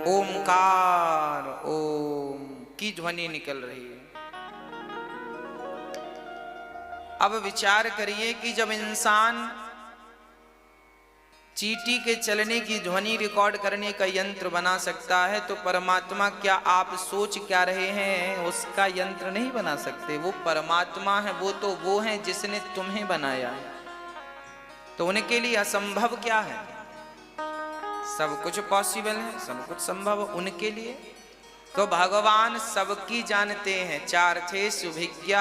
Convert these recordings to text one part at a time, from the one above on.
ओमकार ओम की ध्वनि निकल रही है। अब विचार करिए कि जब इंसान चींटी के चलने की ध्वनि रिकॉर्ड करने का यंत्र बना सकता है, तो परमात्मा क्या आप सोच क्या रहे हैं उसका यंत्र नहीं बना सकते? वो परमात्मा है, वो है जिसने तुम्हें बनाया है, तो उनके लिए असंभव क्या है? सब कुछ पॉसिबल है, सब कुछ संभव है उनके लिए। तो भगवान सबकी जानते हैं। चार थे सुभिज्ञ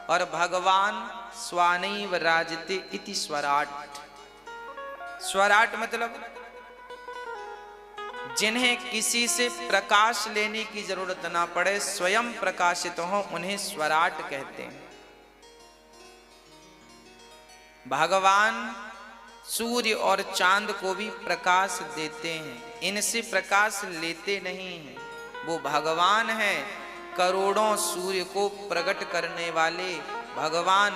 और भगवान स्वानैव राजते इति स्वराट। स्वराट मतलब जिन्हें किसी से प्रकाश लेने की जरूरत ना पड़े, स्वयं प्रकाशित हो, उन्हें स्वराट कहते हैं। भगवान सूर्य और चांद को भी प्रकाश देते हैं, इनसे प्रकाश लेते नहीं हैं। वो भगवान है करोड़ों सूर्य को प्रकट करने वाले, भगवान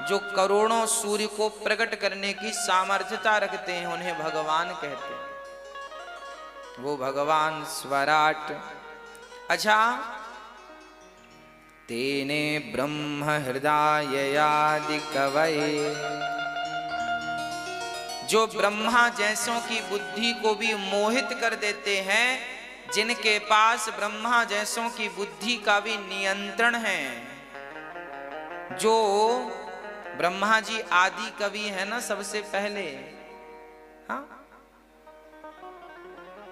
जो करोड़ों सूर्य को प्रकट करने की सामर्थ्यता रखते हैं, उन्हें भगवान कहते हैं। वो भगवान स्वराट। अच्छा, तेने ब्रह्म हृदयादि कवये, जो ब्रह्मा जैसों की बुद्धि को भी मोहित कर देते हैं, जिनके पास ब्रह्मा जैसों की बुद्धि का भी नियंत्रण है। जो ब्रह्मा जी आदि कवि है ना, सबसे पहले, हाँ,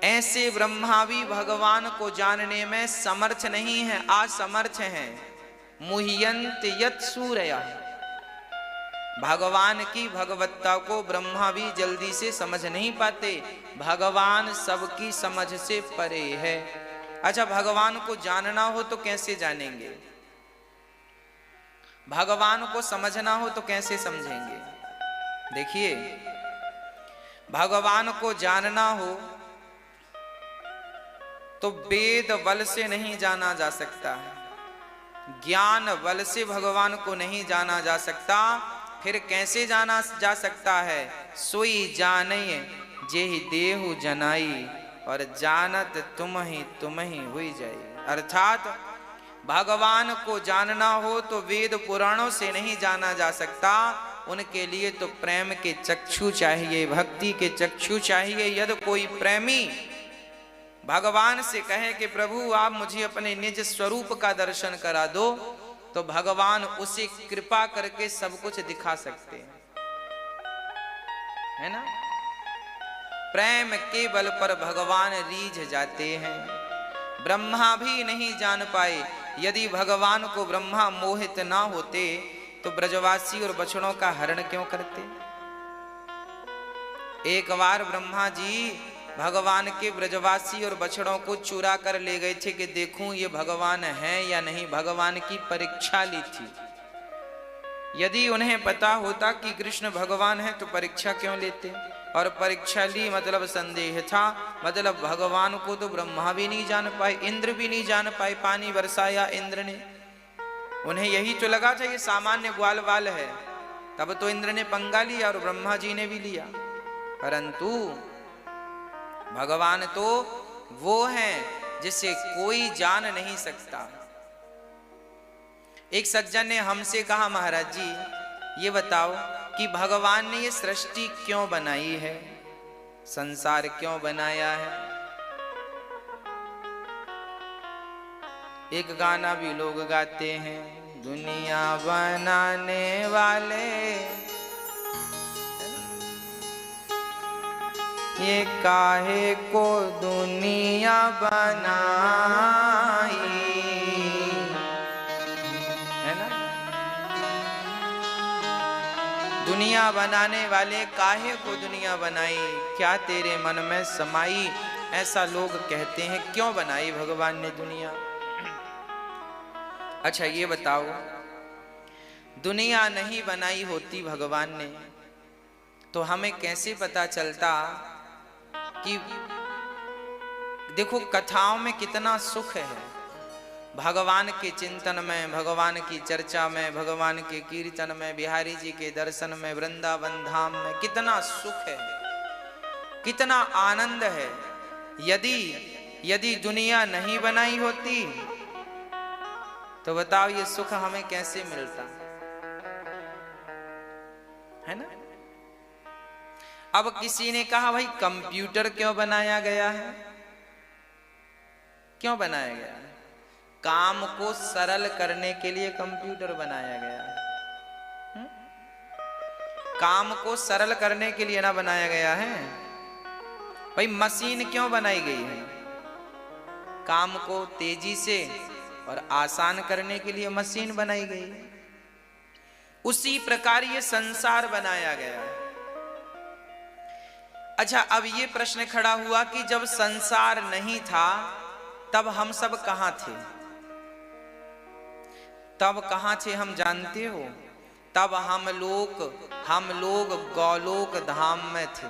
ऐसे ब्रह्मा भी भगवान को जानने में समर्थ नहीं है, असमर्थ हैं। मुह्यन्त यत् सूरयः, भगवान की भगवत्ता को ब्रह्मा भी जल्दी से समझ नहीं पाते। भगवान सबकी समझ से परे है। अच्छा, भगवान को जानना हो तो कैसे जानेंगे? भगवान को समझना हो तो कैसे समझेंगे? देखिए, भगवान को जानना हो तो वेद बल से नहीं जाना जा सकता है, ज्ञान बल से भगवान को नहीं जाना जा सकता। फिर कैसे जाना जा सकता है? सोई जानय जेहि देहु जनाई, और जानत तुम ही हुई जाए। अर्थात भगवान को जानना हो तो वेद पुराणों से नहीं जाना जा सकता, उनके लिए तो प्रेम के चक्षु चाहिए, भक्ति के चक्षु चाहिए। यदि कोई प्रेमी भगवान से कहे कि प्रभु आप मुझे अपने निज स्वरूप का दर्शन करा दो, तो भगवान उसे कृपा करके सब कुछ दिखा सकते हैं, है ना। प्रेम के बल पर भगवान रीझ जाते हैं। ब्रह्मा भी नहीं जान पाए। यदि भगवान को ब्रह्मा मोहित ना होते तो ब्रजवासी और बछड़ों का हरण क्यों करते? एक बार ब्रह्मा जी भगवान के ब्रजवासी और बछड़ों को चुरा कर ले गए थे कि देखूं ये भगवान है या नहीं, भगवान की परीक्षा ली थी। यदि उन्हें पता होता कि कृष्ण भगवान है तो परीक्षा क्यों लेते? और परीक्षा ली मतलब संदेह था, मतलब भगवान को तो ब्रह्मा भी नहीं जान पाए, इंद्र भी नहीं जान पाए। पानी बरसाया इंद्र ने, उन्हें यही तो लगा था ये सामान्य ग्वाल बाल है, तब तो इंद्र ने पंगा लिया और ब्रह्मा जी ने भी लिया। परंतु भगवान तो वो हैं जिसे कोई जान नहीं सकता। एक सज्जन ने हमसे कहा, महाराज जी ये बताओ कि भगवान ने ये सृष्टि क्यों बनाई है, संसार क्यों बनाया है? एक गाना भी लोग गाते हैं, दुनिया बनाने वाले ये काहे को दुनिया बनाई, है ना। दुनिया बनाने वाले काहे को दुनिया बनाई, क्या तेरे मन में समाई, ऐसा लोग कहते हैं। क्यों बनाई भगवान ने दुनिया? अच्छा ये बताओ, दुनिया नहीं बनाई होती भगवान ने तो हमें कैसे पता चलता कि, देखो कथाओं में कितना सुख है, भगवान के चिंतन में, भगवान की चर्चा में, भगवान के कीर्तन में, बिहारी जी के दर्शन में, वृंदावन धाम में कितना सुख है, कितना आनंद है। यदि यदि दुनिया नहीं बनाई होती तो बताओ ये सुख हमें कैसे मिलता, है ना। अब किसी ने कहा भाई कंप्यूटर क्यों बनाया गया है, क्यों बनाया गया है? काम को सरल करने के लिए कंप्यूटर बनाया गया है। काम को सरल करने के लिए ना बनाया गया है। भाई मशीन क्यों बनाई गई है? काम को तेजी से और आसान करने के लिए मशीन बनाई गई है। उसी प्रकार ये संसार बनाया गया है। अच्छा, अब ये प्रश्न खड़ा हुआ कि जब संसार नहीं था तब हम सब कहां थे? तब कहां थे हम जानते हो? तब हम लोग गौलोक धाम में थे,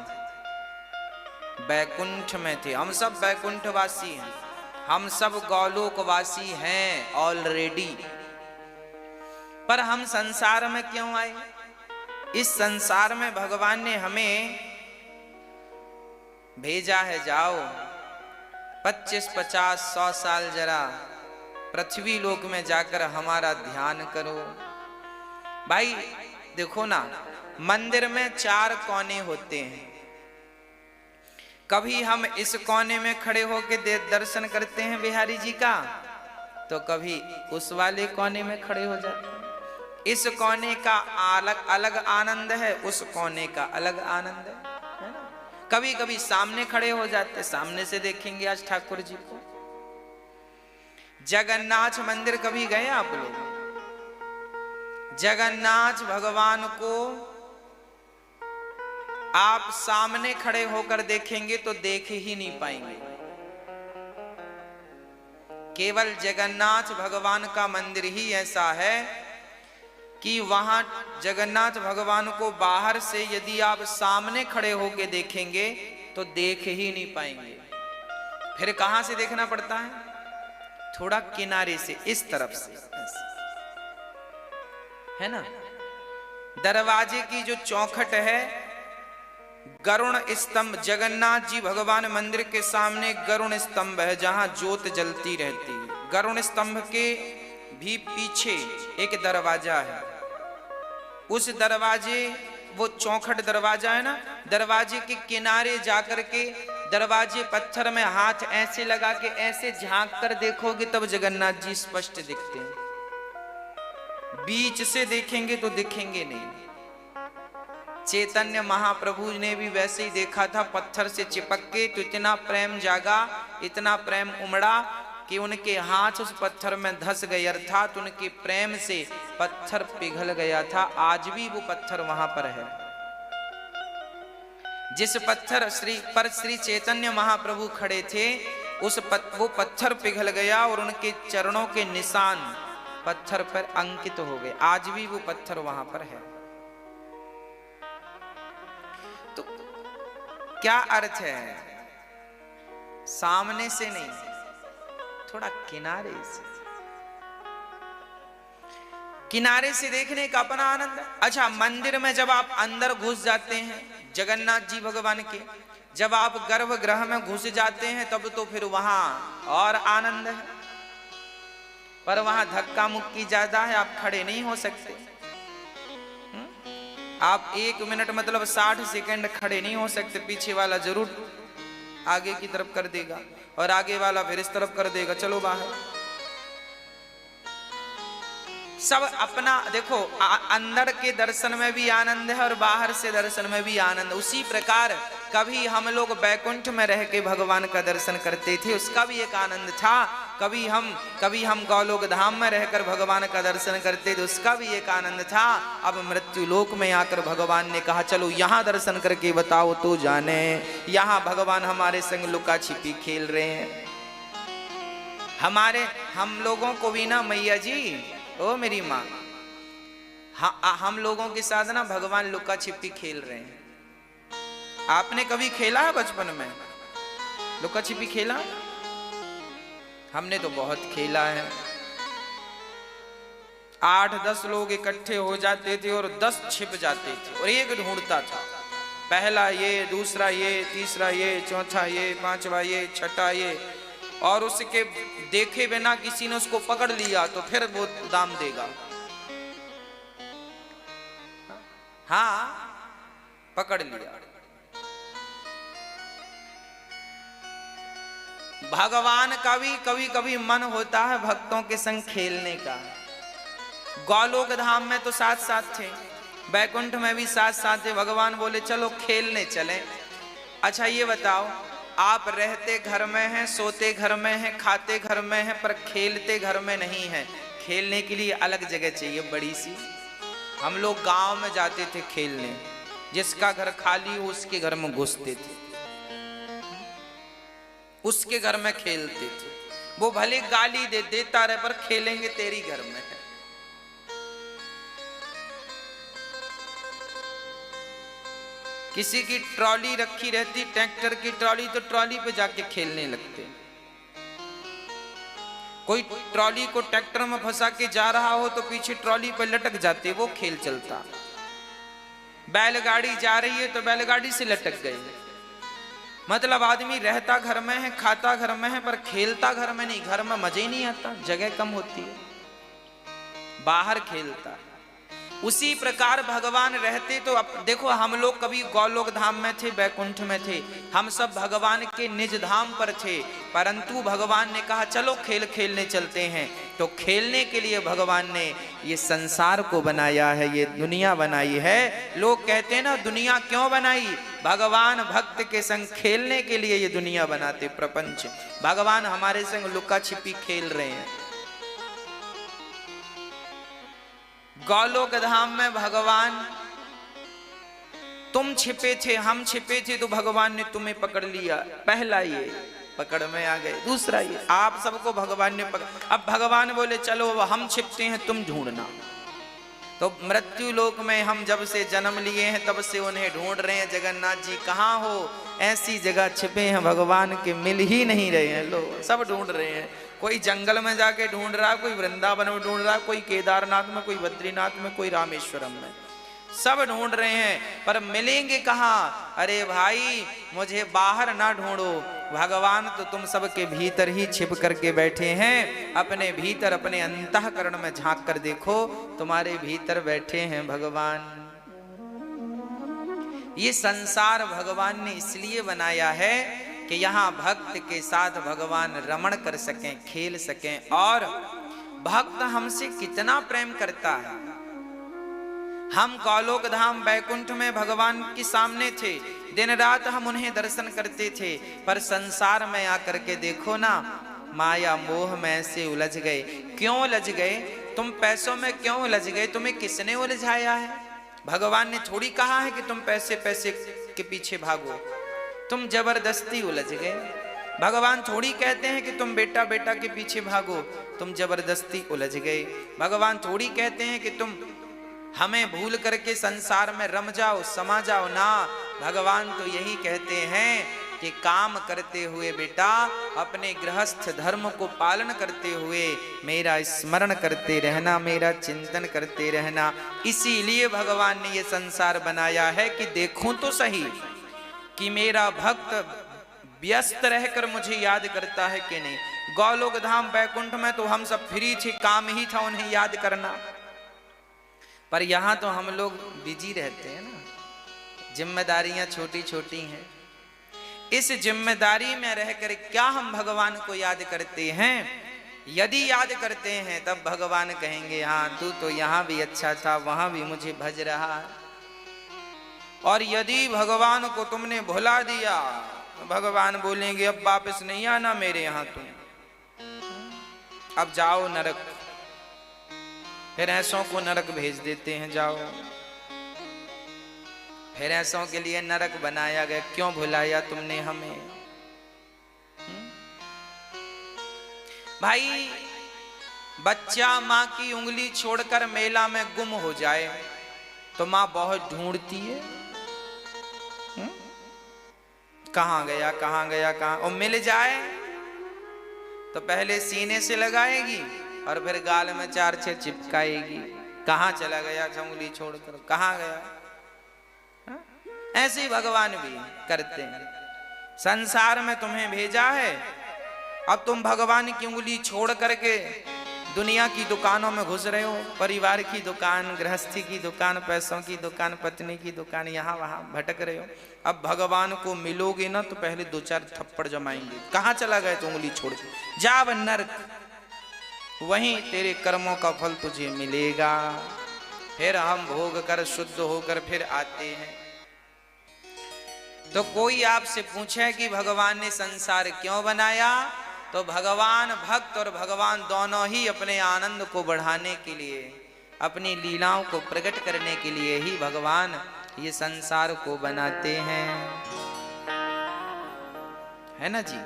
बैकुंठ में थे। हम सब बैकुंठवासी हैं, हम सब गौलोकवासी हैं ऑलरेडी। पर हम संसार में क्यों आए? इस संसार में भगवान ने हमें भेजा है, जाओ 25, 50, 100 साल जरा पृथ्वी लोक में जाकर हमारा ध्यान करो। भाई देखो ना, मंदिर में 4 कोने होते हैं। कभी हम इस कोने में खड़े होकर दर्शन करते हैं बिहारी जी का, तो कभी उस वाले कोने में खड़े हो जाते हैं। इस कोने का अलग अलग आनंद है, उस कोने का अलग आनंद है ना। कभी कभी सामने खड़े हो जाते, सामने से देखेंगे आज ठाकुर जी को। जगन्नाथ मंदिर कभी गए आप लोग? जगन्नाथ भगवान को आप सामने खड़े होकर देखेंगे तो देख ही नहीं पाएंगे। केवल जगन्नाथ भगवान का मंदिर ही ऐसा है कि वहां जगन्नाथ भगवान को बाहर से यदि आप सामने खड़े होकर देखेंगे तो देख ही नहीं पाएंगे। फिर कहां से देखना पड़ता है? थोड़ा किनारे से, इस तरफ से, है ना। दरवाजे की जो चौखट है, गरुण स्तंभ, जगन्नाथ जी भगवान मंदिर के सामने गरुण स्तंभ है जहां ज्योत जलती रहती है। गरुण स्तंभ के भी पीछे एक दरवाजा है। उस दरवाजे, वो चौखट दरवाजा है ना, दरवाजे के किनारे जाकर के दरवाजे पत्थर में हाथ ऐसे लगा के ऐसे झांक कर देखोगे तब जगन्नाथ जी स्पष्ट दिखते हैं। बीच से देखेंगे तो दिखेंगे नहीं। चैतन्य महाप्रभु ने भी वैसे ही देखा था, पत्थर से चिपक के, तो इतना प्रेम जागा, इतना प्रेम उमड़ा कि उनके हाथ उस पत्थर में धस गए, अर्थात उनके प्रेम से पत्थर पिघल गया था। आज भी वो पत्थर वहां पर है। जिस पत्थर पर श्री चैतन्य महाप्रभु खड़े थे, वो पत्थर पिघल गया और उनके चरणों के निशान पत्थर पर अंकित हो गए। आज भी वो पत्थर वहां पर है। तो क्या अर्थ है? सामने से नहीं, थोड़ा किनारे से, किनारे से देखने का अपना आनंद। अच्छा, मंदिर में जब आप अंदर घुस जाते हैं जगन्नाथ जी भगवान के, जब आप गर्भगृह में घुस जाते हैं तब तो फिर वहां और आनंद है। पर वहां धक्का मुक्की ज्यादा है, आप खड़े नहीं हो सकते। आप 1 मिनट मतलब 60 सेकंड खड़े नहीं हो सकते। पीछे वाला जरूर आगे की तरफ कर देगा और आगे वाला फिर इस तरफ कर देगा, चलो बाहर। सब अपना देखो, अंदर के दर्शन में भी आनंद है और बाहर से दर्शन में भी आनंद। उसी प्रकार कभी हम लोग बैकुंठ में रह के भगवान का दर्शन करते थे, उसका भी एक आनंद था। कभी हम गौलोक धाम में रहकर भगवान का दर्शन करते थे, उसका भी एक आनंद था। अब मृत्यु लोक में आकर भगवान ने कहा चलो यहाँ दर्शन करके बताओ तो जाने। यहाँ भगवान हमारे संग लुका छिपी खेल रहे हैं। हम लोगों को भी ना मैया जी, ओ मेरी माँ, हम लोगों के साथ ना भगवान लुका छिपी खेल रहे हैं। आपने कभी खेला है बचपन में लुका छिपी? खेला? हमने तो बहुत खेला है। 8-10 लोग इकट्ठे हो जाते थे और 10 छिप जाते थे और एक ढूंढता था। पहला ये, दूसरा ये, तीसरा ये, चौथा ये, पांचवा ये, छठा ये, और उसके देखे बिना किसी ने उसको पकड़ लिया तो फिर वो दाम देगा। हाँ, पकड़ लिया। भगवान का भी कभी कभी मन होता है भक्तों के संग खेलने का। गोलोक धाम में तो साथ साथ थे, बैकुंठ में भी साथ साथ थे। भगवान बोले चलो खेलने चलें। अच्छा ये बताओ, आप रहते घर में हैं, सोते घर में हैं, खाते घर में हैं, पर खेलते घर में नहीं है। खेलने के लिए अलग जगह चाहिए बड़ी सी। हम लोग गांव में जाते थे खेलने, जिसका घर खाली हो उसके घर में घुसते थे, उसके घर में खेलते थे। वो भले गाली देता रहे पर खेलेंगे तेरी घर में। किसी की ट्रॉली रखी रहती, ट्रैक्टर की ट्रॉली, तो ट्रॉली पे जाके खेलने लगते। कोई ट्रॉली को ट्रैक्टर में फंसा के जा रहा हो तो पीछे ट्रॉली पे लटक जाते, वो खेल चलता। बैलगाड़ी जा रही है तो बैलगाड़ी से लटक गए। मतलब आदमी रहता घर में है, खाता घर में है, पर खेलता घर में नहीं। घर में मजे ही नहीं आता, जगह कम होती है, बाहर खेलता। उसी प्रकार भगवान रहते तो देखो, हम लोग कभी गोलोक धाम में थे, बैकुंठ में थे, हम सब भगवान के निज धाम पर थे। परंतु भगवान ने कहा चलो खेल खेलने चलते हैं। तो खेलने के लिए भगवान ने ये संसार को बनाया है, ये दुनिया बनाई है। लोग कहते हैं ना दुनिया क्यों बनाई? भगवान भक्त के संग खेलने के लिए ये दुनिया बनाते, प्रपंच। भगवान हमारे संग लुका छिपी खेल रहे हैं। गोलोक धाम में भगवान, तुम छिपे थे, हम छिपे थे, तो भगवान ने तुम्हें पकड़ लिया। पहला ये पकड़ में आ गए। दूसरा ये, आप सबको भगवान ने पकड़। अब भगवान बोले चलो अब हम छिपते हैं, तुम ढूंढना। तो मृत्यु लोक में हम जब से जन्म लिए हैं तब से उन्हें ढूंढ रहे हैं। जगन्नाथ जी कहाँ हो? ऐसी जगह छिपे हैं भगवान के, मिल ही नहीं रहे हैं। लोग सब ढूंढ रहे हैं। कोई जंगल में जाके ढूंढ रहा, कोई वृंदावन में ढूंढ रहा, कोई केदारनाथ में, कोई बद्रीनाथ में, कोई रामेश्वरम में, सब ढूंढ रहे हैं, पर मिलेंगे कहाँ? अरे भाई मुझे बाहर ना ढूंढो, भगवान तो तुम सबके भीतर ही छिप करके बैठे हैं। अपने भीतर, अपने अंतःकरण में झांक कर देखो, तुम्हारे भीतर बैठे हैं भगवान। ये संसार भगवान ने इसलिए बनाया है कि यहाँ भक्त के साथ भगवान रमण कर सकें, खेल सकें। और भक्त हमसे कितना प्रेम करता है। हम गोलोक धाम बैकुंठ में भगवान के सामने थे, दिन रात हम उन्हें दर्शन करते थे, पर संसार में आकर के देखो ना, माया मोह में से उलझ गए। क्यों उलझ गए? तुम पैसों में क्यों उलझ गए? तुम्हें किसने उलझाया है? भगवान ने थोड़ी कहा है कि तुम पैसे पैसे के पीछे भागो, तुम जबरदस्ती उलझ गए। भगवान थोड़ी कहते हैं कि तुम बेटा बेटा के पीछे भागो, तुम जबरदस्ती उलझ गए। भगवान थोड़ी कहते हैं कि तुम हमें भूल करके संसार में रम जाओ, समा जाओ ना। भगवान तो यही कहते हैं कि काम करते हुए बेटा, अपने गृहस्थ धर्म को पालन करते हुए मेरा स्मरण करते रहना, मेरा चिंतन करते रहना। इसीलिए भगवान ने ये संसार बनाया है कि देखूं तो सही कि मेरा भक्त व्यस्त रहकर मुझे याद करता है कि नहीं। गोलोक धाम बैकुंठ में तो हम सब फ्री थे, काम ही था उन्हें याद करना, पर यहाँ तो हम लोग बिजी रहते हैं ना, जिम्मेदारियां छोटी छोटी हैं। इस जिम्मेदारी में रहकर क्या हम भगवान को याद करते हैं? यदि याद करते हैं तब भगवान कहेंगे हाँ तू तो यहाँ भी अच्छा था, वहां भी मुझे भज रहा है। और यदि भगवान को तुमने भुला दिया तो भगवान बोलेंगे अब वापस नहीं आना मेरे यहाँ तुम, अब जाओ नरक। फिर ऐसों को नरक भेज देते हैं, जाओ। फिर ऐसों के लिए नरक बनाया गया। क्यों भुलाया तुमने हमें? भाई बच्चा माँ की उंगली छोड़कर मेला में गुम हो जाए तो माँ बहुत ढूंढती है, कहाँ गया कहाँ गया कहाँ, और मिल जाए तो पहले सीने से लगाएगी और फिर गाल में 4-6 चिपकाएगी। कहाँ चला गया उंगली छोड़कर, कहाँ गया? ऐसे ही भगवान भी करते हैं। संसार में तुम्हें भेजा है अब तुम भगवान की उंगली छोड़ करके दुनिया की दुकानों में घुस रहे हो, परिवार की दुकान, गृहस्थी की दुकान, पैसों की दुकान, पत्नी की दुकान, यहाँ वहां भटक रहे हो। अब भगवान को मिलोगे ना तो पहले 2-4 थप्पड़ जमाएंगे। कहाँ चला गए तो उंगली छोड़ के जा नरक, वहीं तेरे कर्मों का फल तुझे मिलेगा। फिर हम भोग कर शुद्ध होकर फिर आते हैं। तो कोई आपसे पूछे कि भगवान ने संसार क्यों बनाया, तो भगवान भक्त और भगवान दोनों ही अपने आनंद को बढ़ाने के लिए, अपनी लीलाओं को प्रकट करने के लिए ही भगवान ये संसार को बनाते हैं, है ना जी।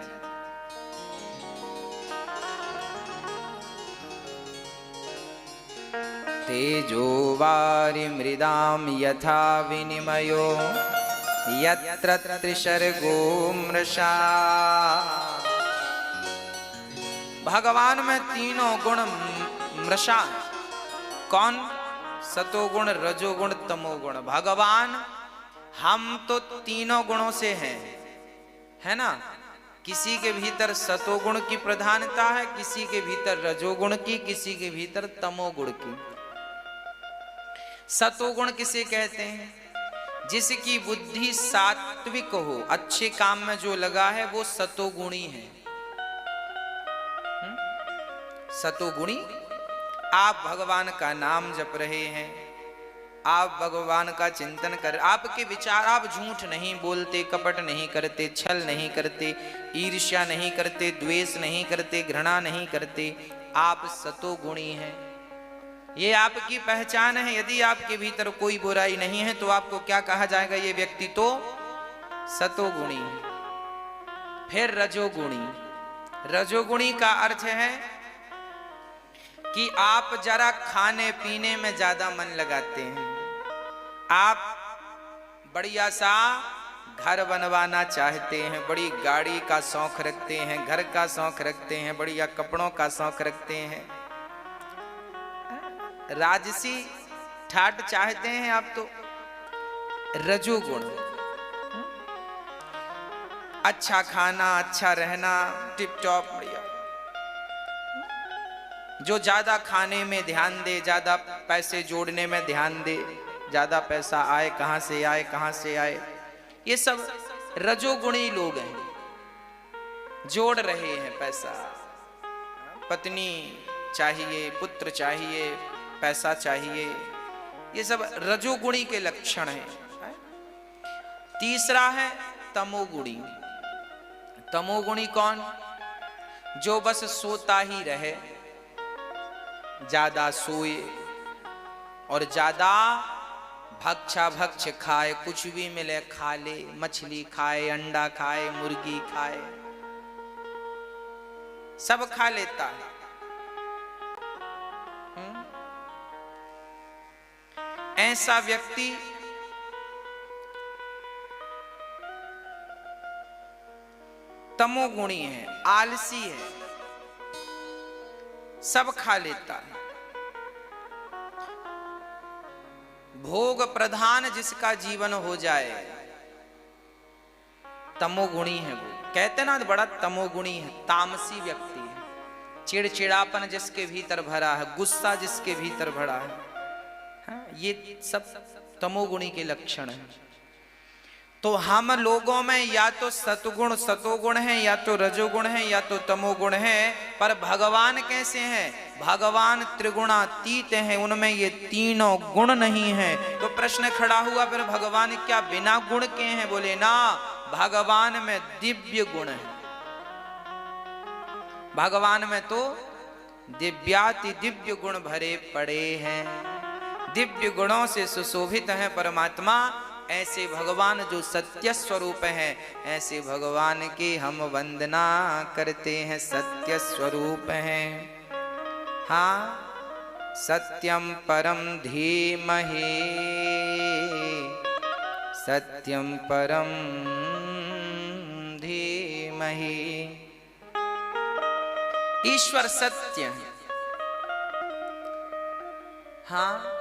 तेजो वारि मृदाम यथा विनिमयो यत्र त्रिसर्गो मृषा। भगवान में तीनों गुण मृषा, कौन? सतोगुण, रजोगुण, तमोगुण। भगवान हम तो तीनों गुणों से हैं, है ना। किसी के भीतर सतोगुण की प्रधानता है, किसी के भीतर रजोगुण की, किसी के भीतर तमोगुण की। सतोगुण किसे कहते हैं? जिसकी बुद्धि सात्विक हो, अच्छे काम में जो लगा है वो सतोगुणी है। सतोगुणी। आप भगवान का नाम जप रहे हैं, आप भगवान का चिंतन कर, आपके विचार, आप झूठ नहीं बोलते, कपट नहीं करते, छल नहीं करते, ईर्ष्या नहीं करते, द्वेष नहीं करते, घृणा नहीं करते, आप सतोगुणी हैं। ये आपकी पहचान है। यदि आपके भीतर कोई बुराई नहीं है तो आपको क्या कहा जाएगा? ये व्यक्ति तो सतोगुणी है। फिर रजोगुणी। रजोगुणी का अर्थ है कि आप जरा खाने पीने में ज्यादा मन लगाते हैं, आप बढ़िया सा घर बनवाना चाहते हैं, बड़ी गाड़ी का शौक रखते हैं, घर का शौक रखते हैं, बढ़िया कपड़ों का शौक रखते हैं, राजसी ठाट चाहते हैं आप तो। रजोगुण, अच्छा खाना, अच्छा रहना, टिप टॉप बढ़िया। जो ज्यादा खाने में ध्यान दे, ज्यादा पैसे जोड़ने में ध्यान दे, ज्यादा पैसा आए, कहां से आए, कहां से आए, ये सब रजोगुणी लोग हैं। जोड़ रहे हैं पैसा, पत्नी चाहिए, पुत्र चाहिए, पैसा चाहिए, ये सब रजोगुणी के लक्षण हैं। तीसरा है तमोगुणी। तमोगुणी कौन? जो बस सोता ही रहे, ज्यादा सोए और ज्यादा भक्षा भक्ष खाए, कुछ भी मिले खा ले, मछली खाए, अंडा खाए, मुर्गी खाए, सब खा लेता है। ऐसा व्यक्ति तमोगुणी है, आलसी है, सब खा लेता है। भोग प्रधान जिसका जीवन हो जाए, तमोगुणी है वो। कहते ना बड़ा तमोगुणी है, तामसी व्यक्ति है। चिड़चिड़ापन जिसके भीतर भरा है, गुस्सा जिसके भीतर भरा है, ये सब तमोगुणी के लक्षण हैं। तो हम लोगों में या तो सतगुण सतोगुण है, या तो रजोगुण है, या तो तमोगुण है। पर भगवान कैसे हैं? भगवान त्रिगुणातीत हैं, उनमें ये तीनों गुण नहीं है। तो प्रश्न खड़ा हुआ, फिर भगवान क्या बिना गुण के हैं? बोले ना, भगवान में दिव्य गुण है। भगवान में तो दिव्याति दिव्य गुण भरे पड़े हैं, दिव्य गुणों से सुशोभित है परमात्मा। ऐसे भगवान जो सत्य स्वरूप हैं, ऐसे भगवान की हम वंदना करते हैं। सत्य स्वरूप हैं, हाँ। सत्यम परम धीमहि, सत्यम परम धीमहि। ईश्वर सत्य है, हाँ।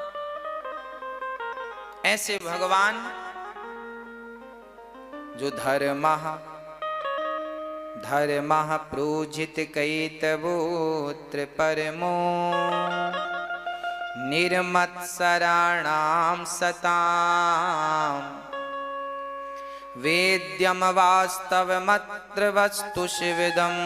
ऐसे भगवान जो धर्मः प्रोजित कैतवोऽत्र परमो निर्मत्सराणां सताम् वेद्यं वास्तवमत्र वस्तुशिविदम्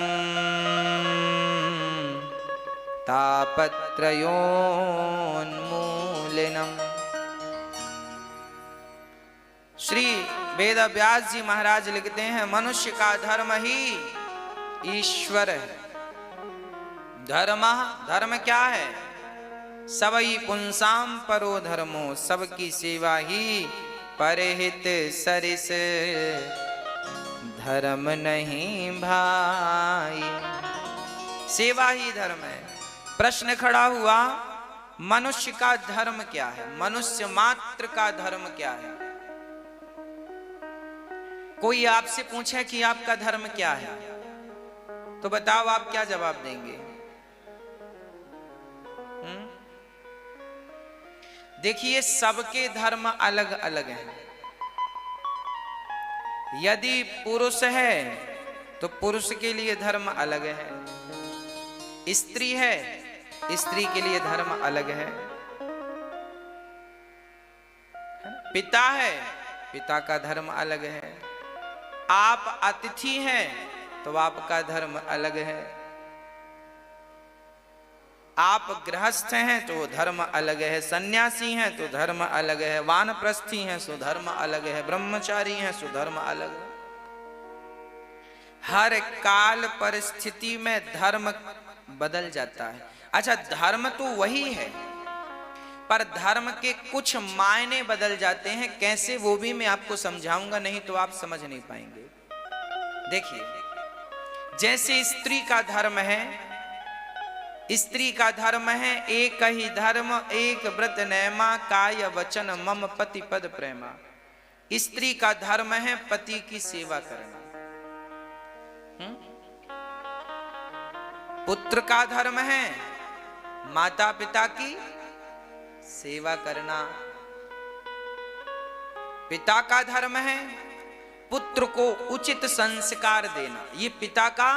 तापत्रयोन्मूलनम्। श्री वेद व्यास जी महाराज लिखते हैं, मनुष्य का धर्म ही ईश्वर है। धर्म क्या है? सबई पुंसाम परो धर्मो, सबकी सेवा ही परहित सरिस धर्म नहीं भाई। सेवा ही धर्म है। प्रश्न खड़ा हुआ, मनुष्य का धर्म क्या है? मनुष्य मात्र का धर्म क्या है? कोई आपसे पूछे कि आपका धर्म क्या है, तो बताओ आप क्या जवाब देंगे? देखिए, सबके धर्म अलग अलग हैं। यदि पुरुष है तो पुरुष के लिए धर्म अलग है, स्त्री है स्त्री के लिए धर्म अलग है, पिता है पिता का धर्म अलग है, आप अतिथि हैं तो आपका धर्म अलग है, आप गृहस्थ हैं तो धर्म अलग है, सन्यासी हैं तो धर्म अलग है, वानप्रस्थी हैं तो धर्म अलग है, ब्रह्मचारी हैं तो धर्म अलग है। हर काल परिस्थिति में धर्म बदल जाता है। अच्छा, धर्म तो वही है, पर धर्म के कुछ मायने बदल जाते हैं। कैसे, वो भी मैं आपको समझाऊंगा, नहीं तो आप समझ नहीं पाएंगे। देखिए, जैसे स्त्री का धर्म है, स्त्री का धर्म है एक ही धर्म, एक व्रत नैमा, काय वचन मम पति पद प्रेमा। स्त्री का धर्म है पति की सेवा करना। पुत्र का धर्म है माता पिता की सेवा करना। पिता का धर्म है पुत्र को उचित संस्कार देना। ये पिता का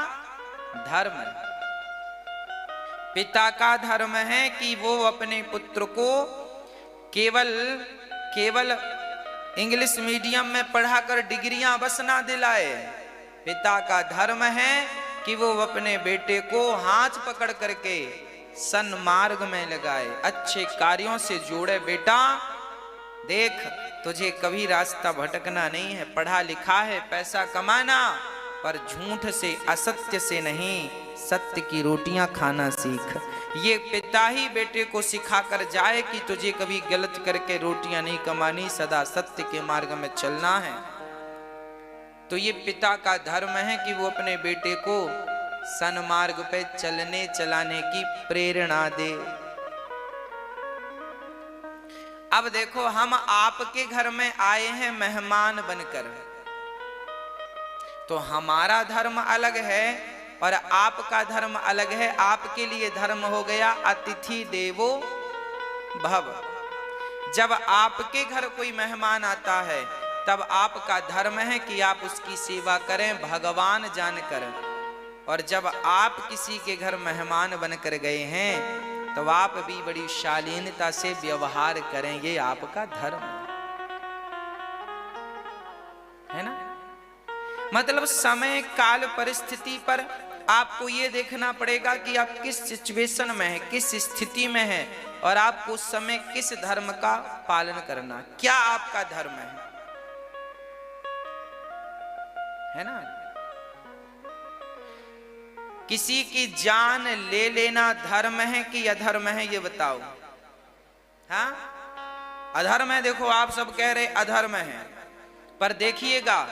धर्म है। पिता का धर्म है कि वो अपने पुत्र को केवल इंग्लिश मीडियम में पढ़ाकर डिग्रियां बस ना दिलाए। पिता का धर्म है कि वो अपने बेटे को हाथ पकड़ करके सन्मार्ग में लगाए, अच्छे कार्यों से जोड़े। बेटा देख, तुझे कभी रास्ता भटकना नहीं है, पढ़ा लिखा है, पैसा कमाना, पर झूठ से असत्य से नहीं, सत्य की रोटियां खाना सीख। ये पिता ही बेटे को सिखाकर जाए कि तुझे कभी गलत करके रोटियां नहीं कमानी, सदा सत्य के मार्ग में चलना है। तो ये पिता का धर्म है कि वो अपने बेटे को सन्मार्ग पे चलने चलाने की प्रेरणा दे। अब देखो, हम आपके घर में आए हैं मेहमान बनकर, तो हमारा धर्म अलग है और आपका धर्म अलग है। आपके लिए धर्म हो गया अतिथि देवो भव। जब आपके घर कोई मेहमान आता है तब आपका धर्म है कि आप उसकी सेवा करें भगवान जानकर। और जब आप किसी के घर मेहमान बनकर गए हैं तो आप भी बड़ी शालीनता से व्यवहार करें। ये आपका धर्म है ना। मतलब समय काल परिस्थिति पर आपको ये देखना पड़ेगा कि आप किस सिचुएशन में हैं, किस स्थिति में हैं, और आपको उस समय किस धर्म का पालन करना। क्या आपका धर्म है ना। किसी की जान ले लेना धर्म है कि अधर्म है, ये बताओ। हाँ, अधर्म है। देखो, आप सब कह रहे अधर्म है, पर देखिएगा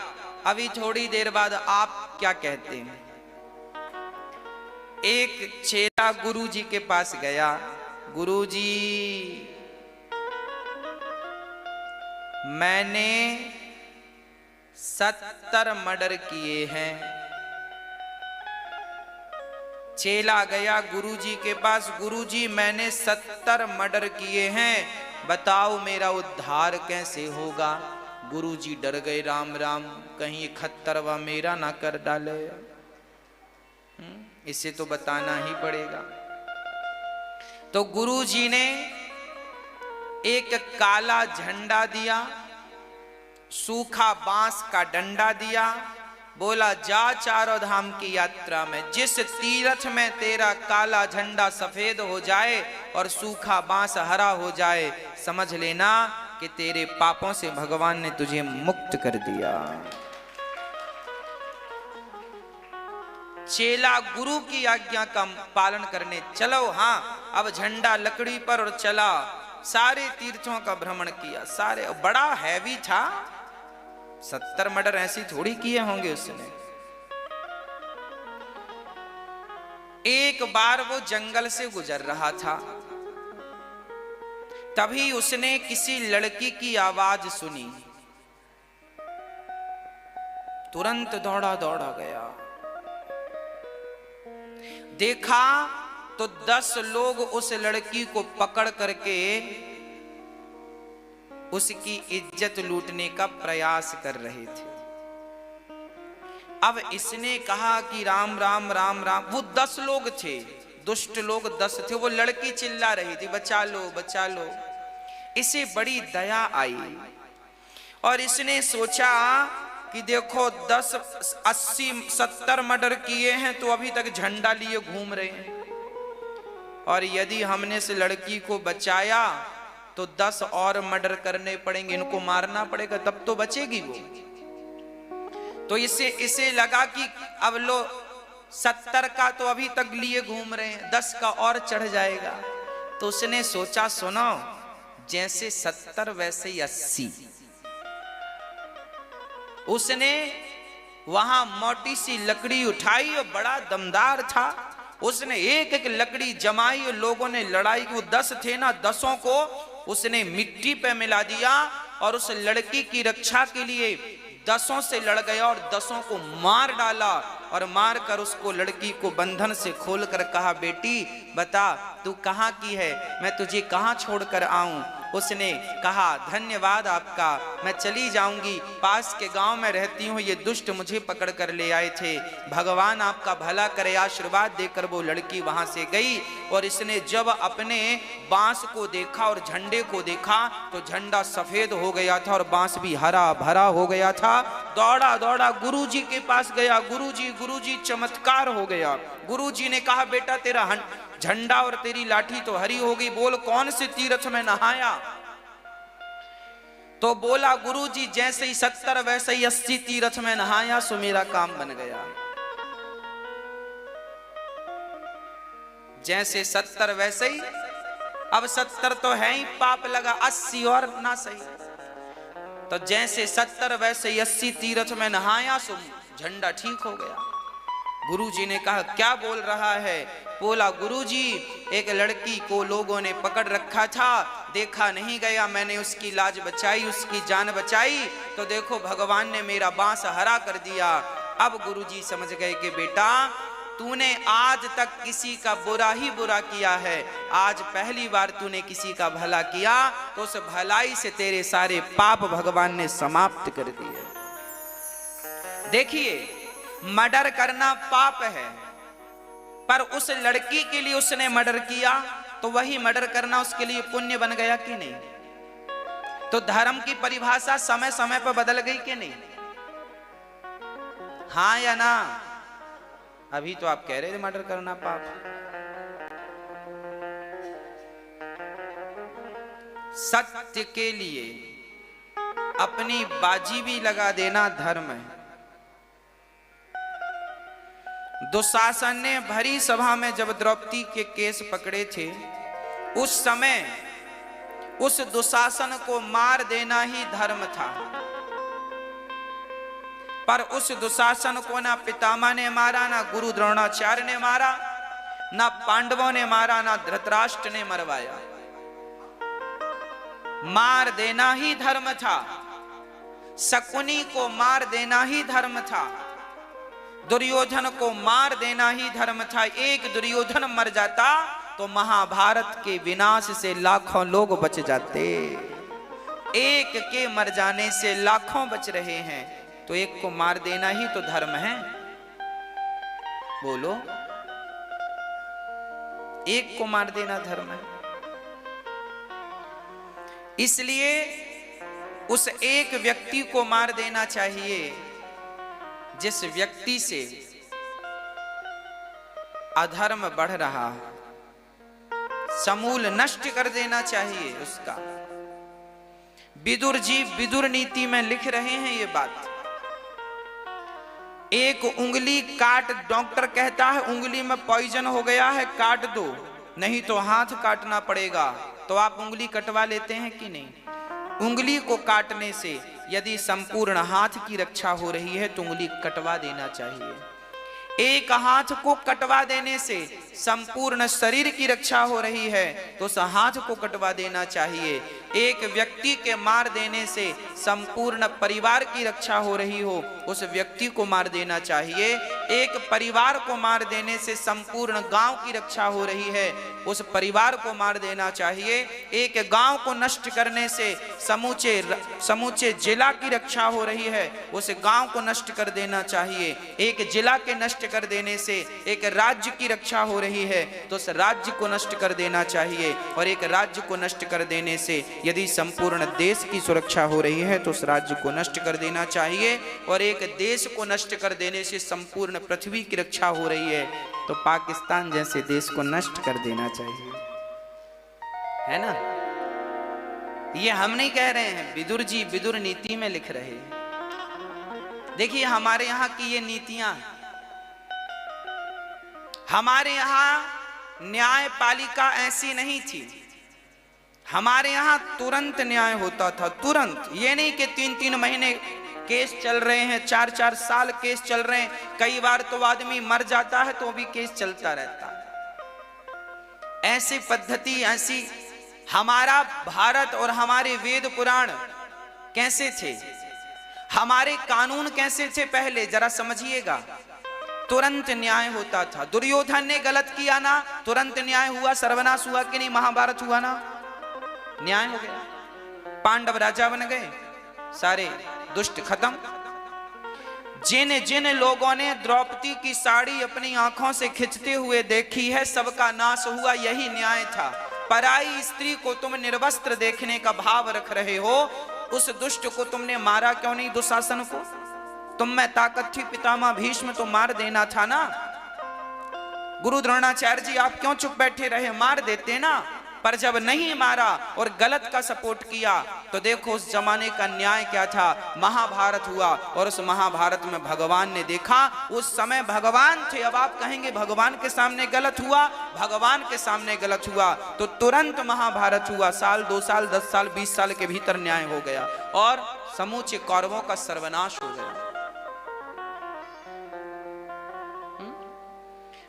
अभी थोड़ी देर बाद आप क्या कहते हैं। एक चेला गुरुजी के पास गया, गुरुजी मैंने 70 मर्डर किए हैं। चेला गया गुरुजी के पास, गुरुजी मैंने 70 मर्डर किए हैं, बताओ मेरा उद्धार कैसे होगा। गुरुजी डर गए, राम राम कहीं 71वां मेरा ना कर डाले। इसे तो बताना ही पड़ेगा। तो गुरुजी ने एक काला झंडा दिया, सूखा बांस का डंडा दिया, बोला जा चारों धाम की यात्रा में जिस तीर्थ में तेरा काला झंडा सफेद हो जाए और सूखा बांस हरा हो जाए, समझ लेना कि तेरे पापों से भगवान ने तुझे मुक्त कर दिया। चेला गुरु की आज्ञा का पालन करने चलो। हाँ, अब झंडा लकड़ी पर और चला, सारे तीर्थों का भ्रमण किया। सारे बड़ा हैवी था, 70 मर्डर ऐसी थोड़ी किए होंगे उसने। एक बार वो जंगल से गुजर रहा था, तभी उसने किसी लड़की की आवाज सुनी। तुरंत दौड़ा दौड़ा गया, देखा तो 10 लोग उस लड़की को पकड़ करके उसकी इज्जत लूटने का प्रयास कर रहे थे। अब इसने कहा कि राम राम राम राम। वो 10 लोग थे, दुष्ट लोग 10 थे। वो लड़की चिल्ला रही थी बचा लो बचा लो। इसे बड़ी दया आई और इसने सोचा कि देखो 10 80 70 मर्डर किए हैं तो अभी तक झंडा लिए घूम रहे हैं, और यदि हमने इस लड़की को बचाया तो 10 और मर्डर करने पड़ेंगे, इनको मारना पड़ेगा तब तो बचेगी वो। तो इसे लगा कि अब लो 70 का तो अभी तक लिए घूम रहे हैं, 10 का और चढ़ जाएगा। तो उसने सोचा सुनो, जैसे 70 वैसे ही 80। उसने वहां मोटी सी लकड़ी उठाई और बड़ा दमदार था, उसने एक एक लकड़ी जमाई और लोगों ने लड़ाई की। वो 10 थे ना, 10 को उसने मिट्टी पे मिला दिया और उस लड़की की रक्षा के लिए 10 से लड़ गया और 10 को मार डाला। और मार कर उसको, लड़की को बंधन से खोलकर कहा बेटी बता तू कहाँ की है, मैं तुझे कहाँ छोड़कर आऊं। उसने कहा धन्यवाद आपका, मैं चली जाऊंगी, पास के गांव में रहती हूँ, ये दुष्ट मुझे पकड़ कर ले आए थे, भगवान आपका भला करे। आशीर्वाद देकर वो लड़की वहां से गई। और इसने जब अपने बांस को देखा और झंडे को देखा तो झंडा सफेद हो गया था और बांस भी हरा भरा हो गया था। दौड़ा दौड़ा गुरुजी के पास गया, गुरुजी चमत्कार हो गया। गुरुजी ने कहा बेटा तेरा झंडा और तेरी लाठी तो हरी हो गई, बोल कौन से तीर्थ में नहाया। तो बोला गुरुजी जैसे ही 70 वैसे ही 80 तीर्थ में नहाया, सो मेरा काम बन गया। जैसे 70 वैसे ही, अब 70 तो है ही पाप लगा, 80 और ना सही। तो जैसे 70 वैसे ही 80 तीर्थ में नहाया, सो झंडा ठीक हो गया। गुरुजी ने कहा क्या बोल रहा है। बोला गुरुजी एक लड़की को लोगों ने पकड़ रखा था, देखा नहीं गया, मैंने उसकी लाज बचाई, उसकी जान बचाई, तो देखो भगवान ने मेरा बांस हरा कर दिया। अब गुरुजी समझ गए कि बेटा तूने आज तक किसी का बुरा ही बुरा किया है, आज पहली बार तूने किसी का भला किया, तो उस भलाई से तेरे सारे पाप भगवान ने समाप्त कर दिए। देखिए मर्डर करना पाप है, पर उस लड़की के लिए उसने मर्डर किया तो वही मर्डर करना उसके लिए पुण्य बन गया कि नहीं। तो धर्म की परिभाषा समय समय पर बदल गई कि नहीं, हाँ या ना। अभी तो आप कह रहे थे मर्डर करना पाप। सत्य के लिए अपनी बाजी भी लगा देना धर्म है। दुशासन ने भरी सभा में जब द्रौपदी के केस पकड़े थे, उस समय उस दुशासन को मार देना ही धर्म था, पर उस दुशासन को ना पितामह ने मारा, ना गुरु द्रोणाचार्य ने मारा, ना पांडवों ने मारा, ना धृतराष्ट्र ने मरवाया। मार देना ही धर्म था, शकुनी को मार देना ही धर्म था, दुर्योधन को मार देना ही धर्म था। एक दुर्योधन मर जाता तो महाभारत के विनाश से लाखों लोग बच जाते। एक के मर जाने से लाखों बच रहे हैं, तो एक को मार देना ही तो धर्म है। बोलो, एक को मार देना धर्म है। इसलिए उस एक व्यक्ति को मार देना चाहिए जिस व्यक्ति से अधर्म बढ़ रहा है, समूल नष्ट कर देना चाहिए उसका। विदुर जी विदुर नीति में लिख रहे हैं ये बात। एक उंगली काट, डॉक्टर कहता है उंगली में पॉइजन हो गया है, काट दो, नहीं तो हाथ काटना पड़ेगा। तो आप उंगली कटवा लेते हैं कि नहीं? उंगली को काटने से यदि संपूर्ण हाथ की रक्षा हो रही है तो उंगली कटवा देना चाहिए। एक हाथ को कटवा देने से संपूर्ण शरीर की रक्षा हो रही है तो उस हाथ को कटवा देना चाहिए। एक व्यक्ति के मार देने से संपूर्ण परिवार की रक्षा हो रही हो, उस व्यक्ति को मार देना चाहिए। एक परिवार को मार देने से संपूर्ण गांव की रक्षा हो रही है, उस परिवार को मार देना चाहिए। एक गांव को नष्ट करने से समूचे जिला की रक्षा हो रही है, उस गांव को नष्ट कर देना चाहिए। एक जिला के नष्ट कर देने से एक राज्य की रक्षा हो रही है तो उस राज्य को नष्ट कर देना चाहिए। और एक राज्य को नष्ट कर देने से यदि संपूर्ण देश की सुरक्षा हो रही है तो उस राज्य को नष्ट कर देना चाहिए। और एक देश को नष्ट कर देने से संपूर्ण पृथ्वी की रक्षा हो रही है तो पाकिस्तान जैसे देश को नष्ट कर देना चाहिए, है ना? ये हम नहीं कह रहे हैं, विदुर जी विदुर नीति में लिख रहे हैं। देखिए हमारे यहाँ की ये नीतियां, हमारे यहाँ न्यायपालिका ऐसी नहीं थी। हमारे यहाँ तुरंत न्याय होता था, तुरंत। ये नहीं कि 3-3 महीने केस चल रहे हैं, 4-4 साल केस चल रहे हैं, कई बार तो आदमी मर जाता है तो भी केस चलता रहता। ऐसी पद्धति, ऐसी हमारा भारत और हमारे वेद पुराण कैसे थे, हमारे कानून कैसे थे पहले जरा समझिएगा। तुरंत न्याय होता था। दुर्योधन ने गलत किया ना, तुरंत न्याय हुआ, सर्वनाश हुआ कि नहीं? महाभारत हुआ ना, न्याय हो गया, पांडव राजा बन गए, सारे दुष्ट खत्म। जिन जिन लोगों ने द्रौपदी की साड़ी अपनी आंखों से खिंचते हुए देखी है, सबका नाश हुआ, यही न्याय था। पराई स्त्री को तुम निर्वस्त्र देखने का भाव रख रहे हो, उस दुष्ट को तुमने मारा क्यों नहीं? दुशासन को तुम में ताकत थी, पितामह भीष्म तो मार देना था ना। गुरु द्रोणाचार्य जी आप क्यों चुप बैठे रहे? मार देते ना। पर जब नहीं मारा और गलत का सपोर्ट किया तो देखो उस जमाने का न्याय क्या था। महाभारत हुआ और उस महाभारत में भगवान ने देखा, उस समय भगवान थे। अब आप कहेंगे भगवान के सामने गलत हुआ, भगवान के सामने गलत हुआ तो तुरंत महाभारत हुआ। साल 2 साल 10 साल 20 साल के भीतर न्याय हो गया और समूचे कौरवों का सर्वनाश हो गया।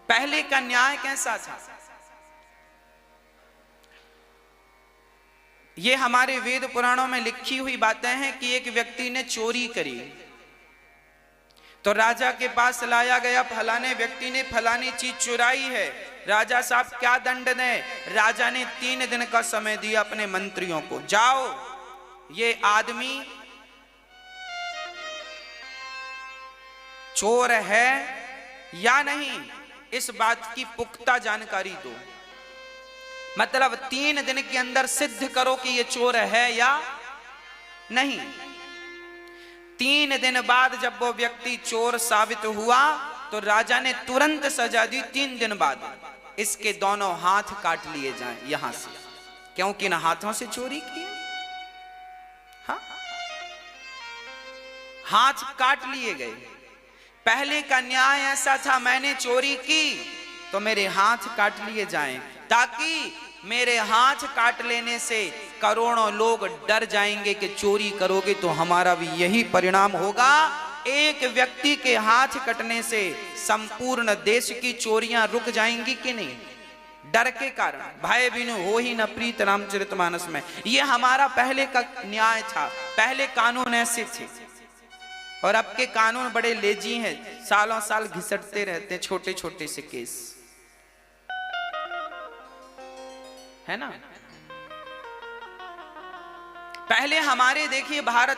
पहले का न्याय कैसा था? ये हमारे वेद पुराणों में लिखी हुई बातें हैं कि एक व्यक्ति ने चोरी करी तो राजा के पास लाया गया, फलाने व्यक्ति ने फलानी चीज चुराई है, राजा साहब क्या दंड दें? राजा ने 3 दिन का समय दिया अपने मंत्रियों को, जाओ ये आदमी चोर है या नहीं, इस बात की पुख्ता जानकारी दो। मतलब 3 दिन के अंदर सिद्ध करो कि ये चोर है या नहीं। 3 दिन बाद जब वो व्यक्ति चोर साबित हुआ तो राजा ने तुरंत सजा दी, 3 दिन बाद इसके दोनों हाथ काट लिए जाएं यहां से, क्योंकि इन हाथों से चोरी की। हाँ, हाथ काट लिए गए। पहले का न्याय ऐसा था, मैंने चोरी की तो मेरे हाथ काट लिए जाएं, ताकि मेरे हाथ काट लेने से करोड़ों लोग डर जाएंगे कि चोरी करोगे तो हमारा भी यही परिणाम होगा। एक व्यक्ति के हाथ कटने से संपूर्ण देश की चोरियां रुक जाएंगी कि नहीं? डर के कारण। भय बिनु हो ही न प्रीत रामचरितमानस में ये हमारा पहले का न्याय था, पहले कानून ऐसे थे। और अब के कानून बड़े लेजी हैं, सालों साल घिसटते रहते हैं छोटे छोटे से केस, है ना। पहले हमारे देखिए भारत,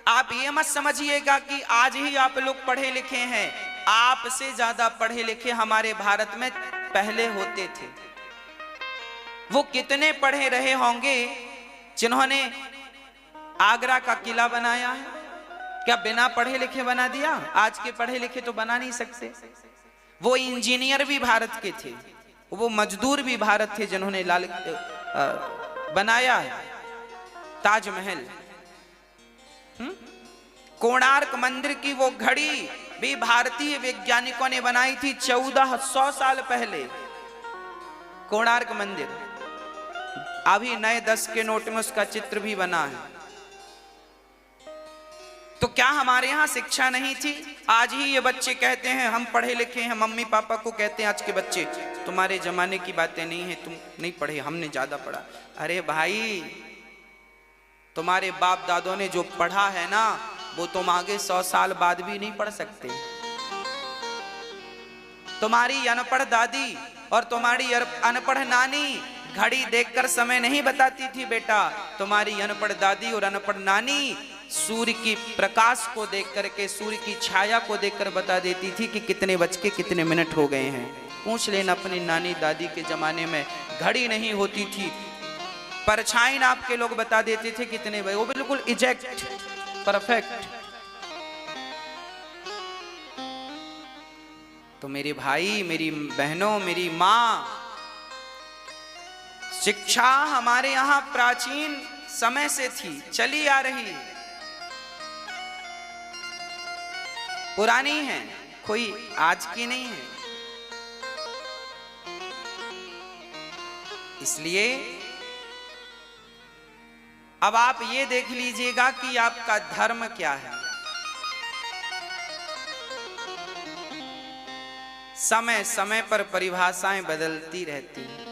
आप ये मत समझिएगा कि आज ही आप लोग पढ़े लिखे हैं, आपसे ज्यादा पढ़े लिखे हमारे भारत में पहले होते थे। वो कितने पढ़े रहे होंगे जिन्होंने आगरा का किला बनाया है? क्या बिना पढ़े लिखे बना दिया? आज के पढ़े लिखे तो बना नहीं सकते। वो इंजीनियर भी भारत के थे, वो मजदूर भी भारत थे जिन्होंने बनाया है ताजमहल। कोणार्क मंदिर की वो घड़ी भी भारतीय वैज्ञानिकों ने बनाई थी 1400 साल पहले। कोणार्क मंदिर अभी नए 10 के नोट में उसका चित्र भी बना है। तो क्या हमारे यहां शिक्षा नहीं थी? आज ही ये बच्चे कहते हैं हम पढ़े लिखे हैं, मम्मी पापा को कहते हैं आज के बच्चे तुम्हारे जमाने की बातें नहीं है, तुम नहीं पढ़े, हमने ज्यादा पढ़ा। अरे भाई, तुम्हारे बाप दादों ने जो पढ़ा है ना, वो तुम आगे 100 साल बाद भी नहीं पढ़ सकते। तुम्हारी अनपढ़ दादी और तुम्हारी अनपढ़ नानी घड़ी देखकर समय नहीं बताती थी बेटा। तुम्हारी अनपढ़ दादी और अनपढ़ नानी सूर्य की प्रकाश को देख करके, सूर्य की छाया को देखकर बता देती थी कि कितने बज के कितने मिनट हो गए हैं। पूछ लेना अपनी नानी दादी के जमाने में घड़ी नहीं होती थी, परछाई नाप के लोग बता देते थे कितने बजे। वो बिल्कुल एग्जैक्ट, परफेक्ट। तो मेरे भाई, मेरी बहनों, मेरी माँ, शिक्षा हमारे यहां प्राचीन समय से थी, चली आ रही, पुरानी है, कोई आज की नहीं है। इसलिए अब आप ये देख लीजिएगा कि आपका धर्म क्या है। समय समय पर परिभाषाएं बदलती रहती हैं।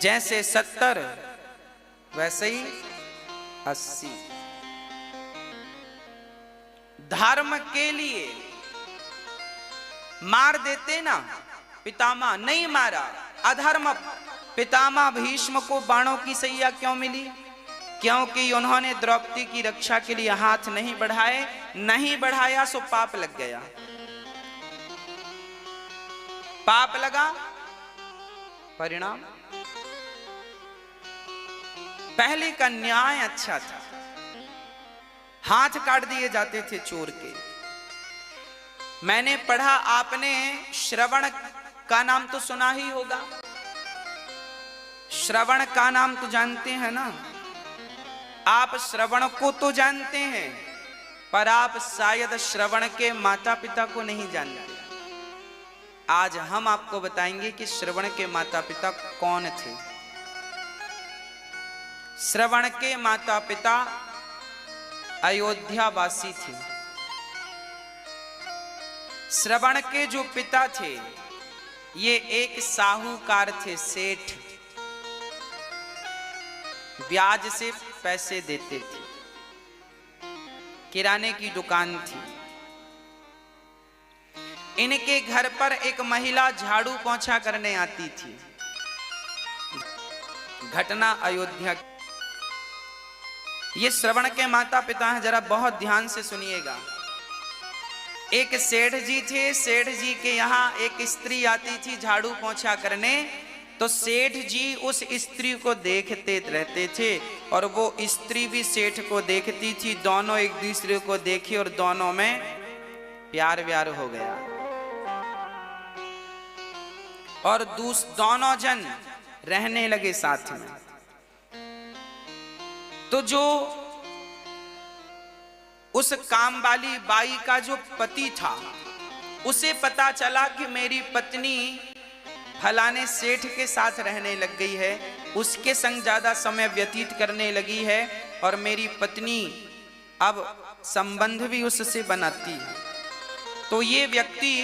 जैसे 70 वैसे ही 80। धर्म के लिए मार देते ना, पितामह नहीं मारा, अधर्म। पितामह भीष्म को बाणों की सैया क्यों मिली? क्योंकि उन्होंने द्रौपदी की रक्षा के लिए हाथ नहीं बढ़ाए, नहीं बढ़ाया सो पाप लग गया। पाप लगा, परिणाम। पहले का न्याय अच्छा था, हाथ काट दिए जाते थे चोर के। मैंने पढ़ा, आपने श्रवण का नाम तो सुना ही होगा। श्रवण का नाम तो जानते हैं ना? आप श्रवण को तो जानते हैं, पर आप शायद श्रवण के माता पिता को नहीं जानते। आज हम आपको बताएंगे कि श्रवण के माता पिता कौन थे। श्रवण के माता पिता अयोध्यावासी थे। श्रवण के जो पिता थे, ये एक साहूकार थे, सेठ। ब्याज से पैसे देते थे, किराने की दुकान थी। इनके घर पर एक महिला झाड़ू पोंछा करने आती थी। घटना अयोध्या। ये श्रवण के माता पिता हैं, जरा बहुत ध्यान से सुनिएगा। एक सेठ जी थे, सेठ जी के यहाँ एक स्त्री आती थी झाड़ू पोंछा करने। तो सेठ जी उस स्त्री को देखते रहते थे और वो स्त्री भी सेठ को देखती थी। दोनों एक दूसरे को देखे और दोनों में प्यार व्यार हो गया और दोनों जन रहने लगे साथ में। तो जो उस काम वाली बाई का जो पति था, उसे पता चला कि मेरी पत्नी फलाने सेठ के साथ रहने लग गई है, उसके संग ज्यादा समय व्यतीत करने लगी है और मेरी पत्नी अब संबंध भी उससे बनाती है। तो ये व्यक्ति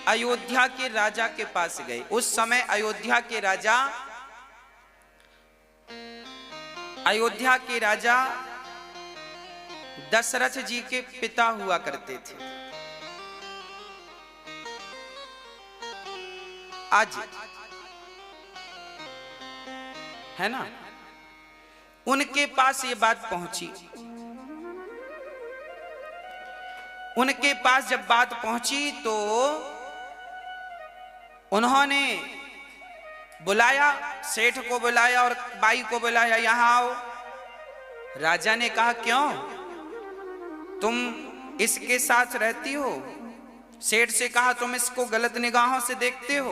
अयोध्या के राजा के पास गए। उस समय अयोध्या के राजा दशरथ जी के पिता हुआ करते थे। आज है ना, उनके पास ये बात पहुंची उनके पास जब बात पहुंची तो उन्होंने बुलाया, सेठ को बुलाया और बाई को बुलाया, यहां आओ। राजा ने कहा क्यों, तुम इसके साथ रहती हो? सेठ से कहा तुम इसको गलत निगाहों से देखते हो।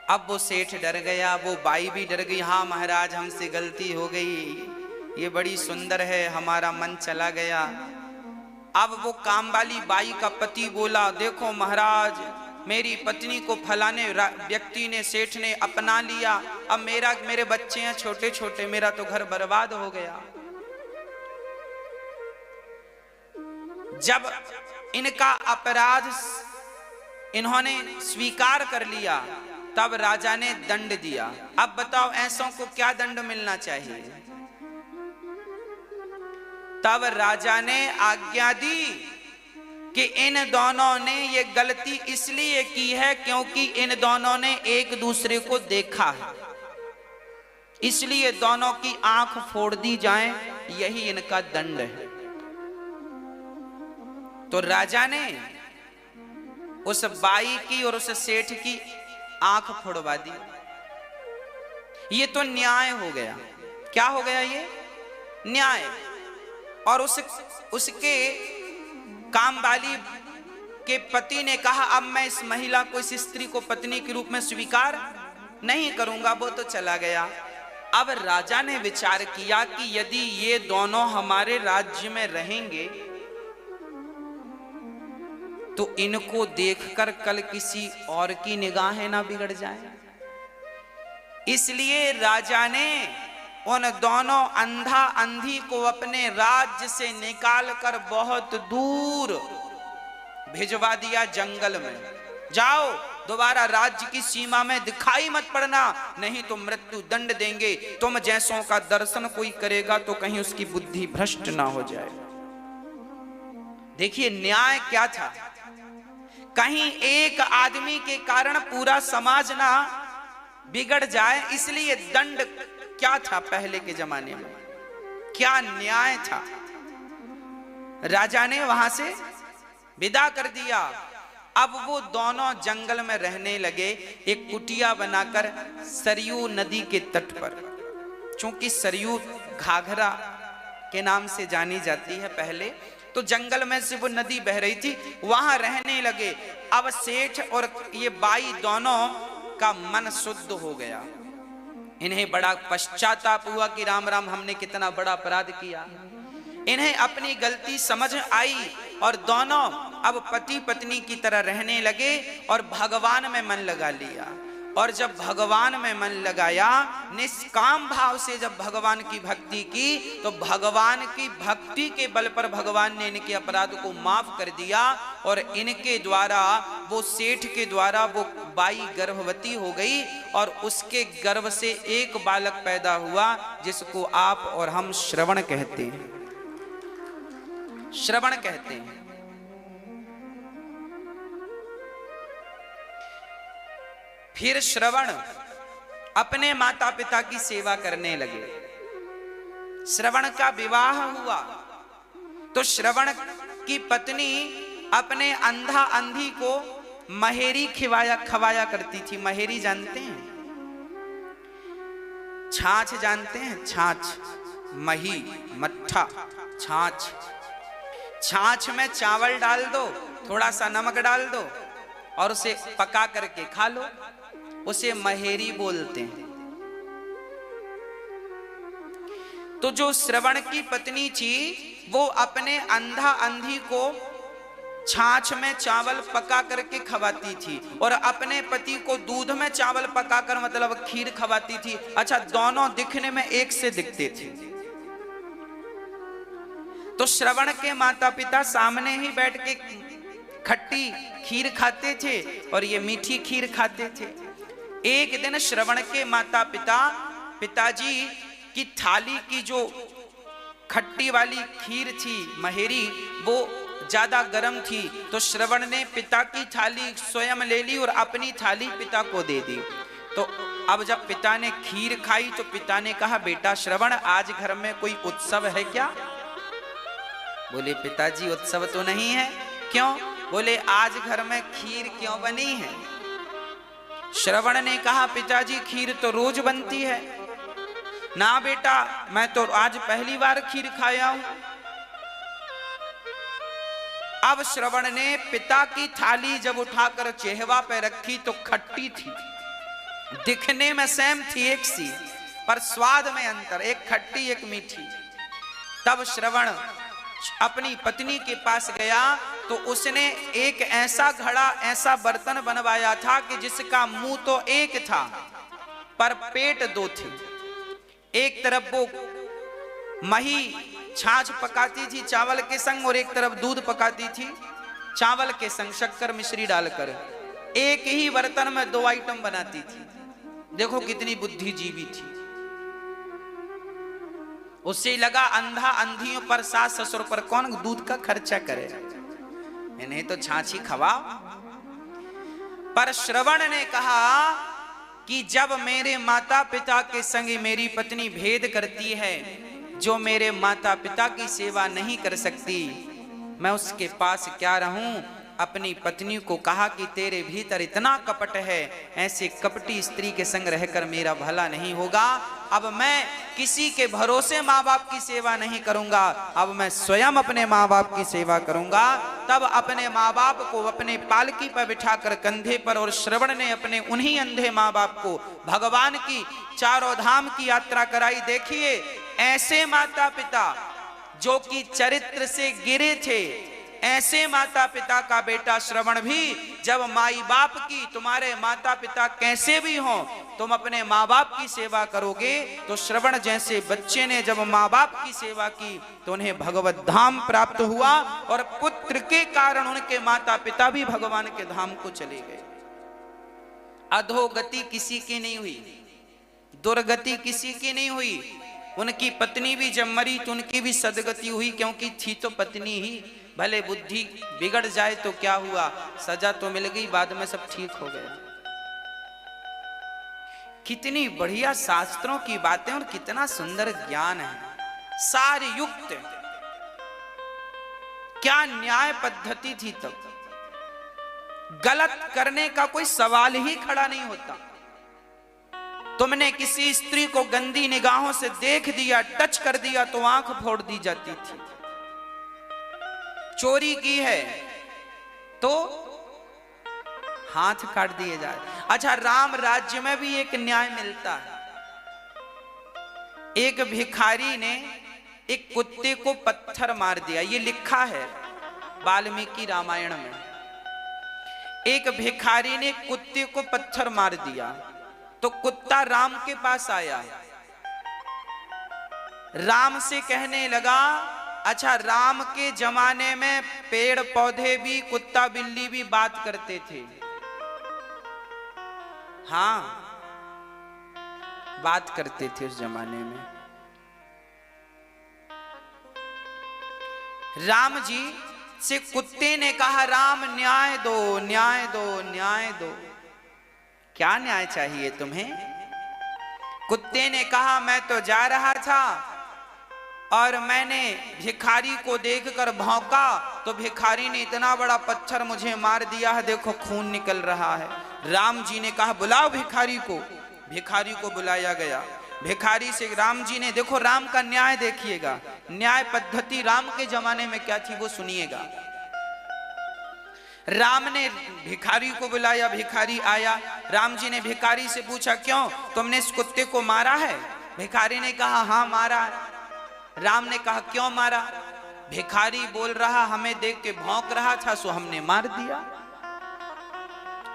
अब वो सेठ डर गया, वो बाई भी डर गई। हाँ महाराज, हमसे गलती हो गई, ये बड़ी सुंदर है, हमारा मन चला गया। अब वो काम वाली बाई का पति बोला, देखो महाराज, मेरी पत्नी को फलाने व्यक्ति ने, सेठ ने अपना लिया, अब मेरे बच्चे हैं छोटे छोटे, मेरा तो घर बर्बाद हो गया। जब इनका अपराध इन्होंने स्वीकार कर लिया तब राजा ने दंड दिया। अब बताओ ऐसों को क्या दंड मिलना चाहिए? तब राजा ने आज्ञा दी कि इन दोनों ने ये गलती इसलिए की है क्योंकि इन दोनों ने एक दूसरे को देखा है, इसलिए दोनों की आंख फोड़ दी जाए, यही इनका दंड है। तो राजा ने उस बाई की और उस सेठ की आंख फोड़वा दी। ये तो न्याय हो गया। क्या हो गया? ये न्याय। और उसके कामवाली के पति ने कहा अब मैं इस महिला को, इस स्त्री को पत्नी के रूप में स्वीकार नहीं करूंगा, वो तो चला गया। अब राजा ने विचार किया कि यदि ये दोनों हमारे राज्य में रहेंगे तो इनको देखकर कल किसी और की निगाहें ना बिगड़ जाए। इसलिए राजा ने उन दोनों अंधा अंधी को अपने राज्य से निकालकर बहुत दूर भिजवा दिया जंगल में। जाओ, दोबारा राज्य की सीमा में दिखाई मत पड़ना, नहीं तो मृत्यु दंड देंगे। तुम जैसों का दर्शन कोई करेगा तो कहीं उसकी बुद्धि भ्रष्ट ना हो जाए। देखिए न्याय क्या था। कहीं एक आदमी के कारण पूरा समाज ना बिगड़ जाए, इसलिए दंड क्या था पहले के जमाने में, क्या न्याय था। राजा ने वहां से विदा कर दिया। अब वो दोनों जंगल में रहने लगे, एक कुटिया बनाकर सरयू नदी के तट पर। चूंकि सरयू घाघरा के नाम से जानी जाती है, पहले तो जंगल में से वो नदी बह रही थी, वहां रहने लगे। अब सेठ और ये बाई दोनों का मन शुद्ध हो गया। इन्हें बड़ा पश्चाताप हुआ कि राम राम, हमने कितना बड़ा अपराध किया। इन्हें अपनी गलती समझ आई और दोनों अब पति पत्नी की तरह रहने लगे और भगवान में मन लगा लिया। और जब भगवान में मन लगाया, निष्काम भाव से जब भगवान की भक्ति की, तो भगवान की भक्ति के बल पर भगवान ने इनके अपराध को माफ कर दिया। और इनके द्वारा, वो सेठ के द्वारा, वो बाई गर्भवती हो गई और उसके गर्भ से एक बालक पैदा हुआ जिसको आप और हम श्रवण कहते हैं। श्रवण कहते हैं। फिर श्रवण अपने माता पिता की सेवा करने लगे। श्रवण का विवाह हुआ तो श्रवण की पत्नी अपने अंधा अंधी को महेरी खवाया करती थी। महेरी जानते हैं? छाछ जानते हैं? छाछ, मही, मट्ठा, छाछ। छाछ में चावल डाल दो, थोड़ा सा नमक डाल दो और उसे पका करके खा लो, उसे महेरी बोलते हैं। तो जो श्रवण की पत्नी थी, वो अपने अंधा अंधी को छाछ में चावल पका करके खवाती थी और अपने पति को दूध में चावल पकाकर, मतलब खीर खवाती थी। अच्छा, दोनों दिखने में एक से दिखते थे। तो श्रवण के माता पिता सामने ही बैठ के खट्टी खीर खाते थे और ये मीठी खीर खाते थे। एक दिन श्रवण के माता पिताजी की थाली की जो खट्टी वाली खीर थी, महेरी, वो ज्यादा गर्म थी। तो श्रवण ने पिता की थाली स्वयं ले ली और अपनी थाली पिता को दे दी। तो अब जब पिता ने खीर खाई तो पिता ने कहा, बेटा श्रवण, आज घर में कोई उत्सव है क्या? बोले पिताजी उत्सव तो नहीं है। क्यों? बोले आज घर में खीर क्यों बनी है? श्रवण ने कहा पिताजी खीर तो रोज बनती है। ना बेटा, मैं तो आज पहली बार खीर खाया हूं। अब श्रवण ने पिता की थाली जब उठाकर चेहवा पे रखी तो खट्टी थी, दिखने में सेम थी एक सी, पर स्वाद में अंतर, एक खट्टी एक मीठी। तब श्रवण अपनी पत्नी के पास गया तो उसने एक ऐसा घड़ा, ऐसा बर्तन बनवाया था कि जिसका मुंह तो एक था पर पेट दो थे। एक तरफ वो मही छाछ पकाती थी चावल के संग, और एक तरफ दूध पकाती थी चावल के संग शक्कर मिश्री डालकर। एक ही बर्तन में दो आइटम बनाती थी। देखो कितनी बुद्धिजीवी थी। उससे लगा अंधा अंधियों पर, सास ससुर पर कौन दूध का खर्चा करे, इन्हें तो छाछी खवाओ। पर श्रवण ने कहा कि जब मेरे माता पिता के संग मेरी पत्नी भेद करती है, जो मेरे माता पिता की सेवा नहीं कर सकती, मैं उसके पास क्या रहूं। अपनी पत्नी को कहा कि तेरे भीतर इतना कपट है, ऐसे कपटी स्त्री के संग रहकर मेरा भला नहीं होगा। अब मैं किसी के भरोसे माँ बाप की सेवा नहीं करूंगा, अब मैं स्वयं अपने माँ बाप की सेवा करूंगा। तब अपने माँ बाप को अपने पालकी पर बिठाकर कंधे पर, और श्रवण ने अपने उन्हीं अंधे माँ बाप को भगवान की चारों धाम की यात्रा कराई। देखिए ऐसे माता पिता जो कि चरित्र से गिरे थे, ऐसे माता पिता का बेटा श्रवण भी जब माई बाप की, तुम्हारे माता पिता कैसे भी हों, तुम अपने माँ बाप की सेवा करोगे, तो श्रवण जैसे बच्चे ने जब माँ बाप की सेवा की तो उन्हें भगवत धाम प्राप्त हुआ, और पुत्र के कारण उनके माता पिता भी भगवान के धाम को चले गए। अधोगति किसी की नहीं हुई, दुर्गति किसी की नहीं हुई। उनकी पत्नी भी जब मरी तो उनकी भी सदगति हुई, क्योंकि थी तो पत्नी ही। भले बुद्धि बिगड़ जाए तो क्या हुआ, सजा तो मिल गई, बाद में सब ठीक हो गया। कितनी बढ़िया शास्त्रों की बातें और कितना सुंदर ज्ञान है, सार युक्त। क्या न्याय पद्धति थी तब, गलत करने का कोई सवाल ही खड़ा नहीं होता। तुमने किसी स्त्री को गंदी निगाहों से देख दिया, टच कर दिया तो आंख फोड़ दी जाती थी। चोरी की है तो हाथ काट दिए जाए। अच्छा, राम राज्य में भी एक न्याय मिलता है। एक भिखारी ने एक कुत्ते को पत्थर मार दिया, ये लिखा है वाल्मीकि रामायण में। एक भिखारी ने कुत्ते को पत्थर मार दिया तो कुत्ता राम के पास आया, राम से कहने लगा, अच्छा राम के जमाने में पेड़ पौधे भी, कुत्ता बिल्ली भी बात करते थे। हाँ, बात करते थे उस जमाने में। राम जी से कुत्ते ने कहा, राम न्याय दो, न्याय दो, न्याय दो। क्या न्याय चाहिए तुम्हें? कुत्ते ने कहा, मैं तो जा रहा था और मैंने भिखारी को देखकर भौंका तो भिखारी ने इतना बड़ा पत्थर मुझे मार दिया है, देखो खून निकल रहा है। राम जी ने कहा, बुलाओ भिखारी को। भिखारी को बुलाया गया। भिखारी से राम जी ने, देखो राम का न्याय देखिएगा, न्याय पद्धति राम के जमाने में क्या थी वो सुनिएगा। राम ने भिखारी को बुलाया, भिखारी आया। राम जी ने भिखारी से पूछा, क्यों तुमने इस कुत्ते को मारा है? भिखारी ने कहा, हाँ मारा। राम ने कहा, क्यों मारा? भिखारी बोल रहा, हमें देख के भौंक रहा था सो हमने मार दिया।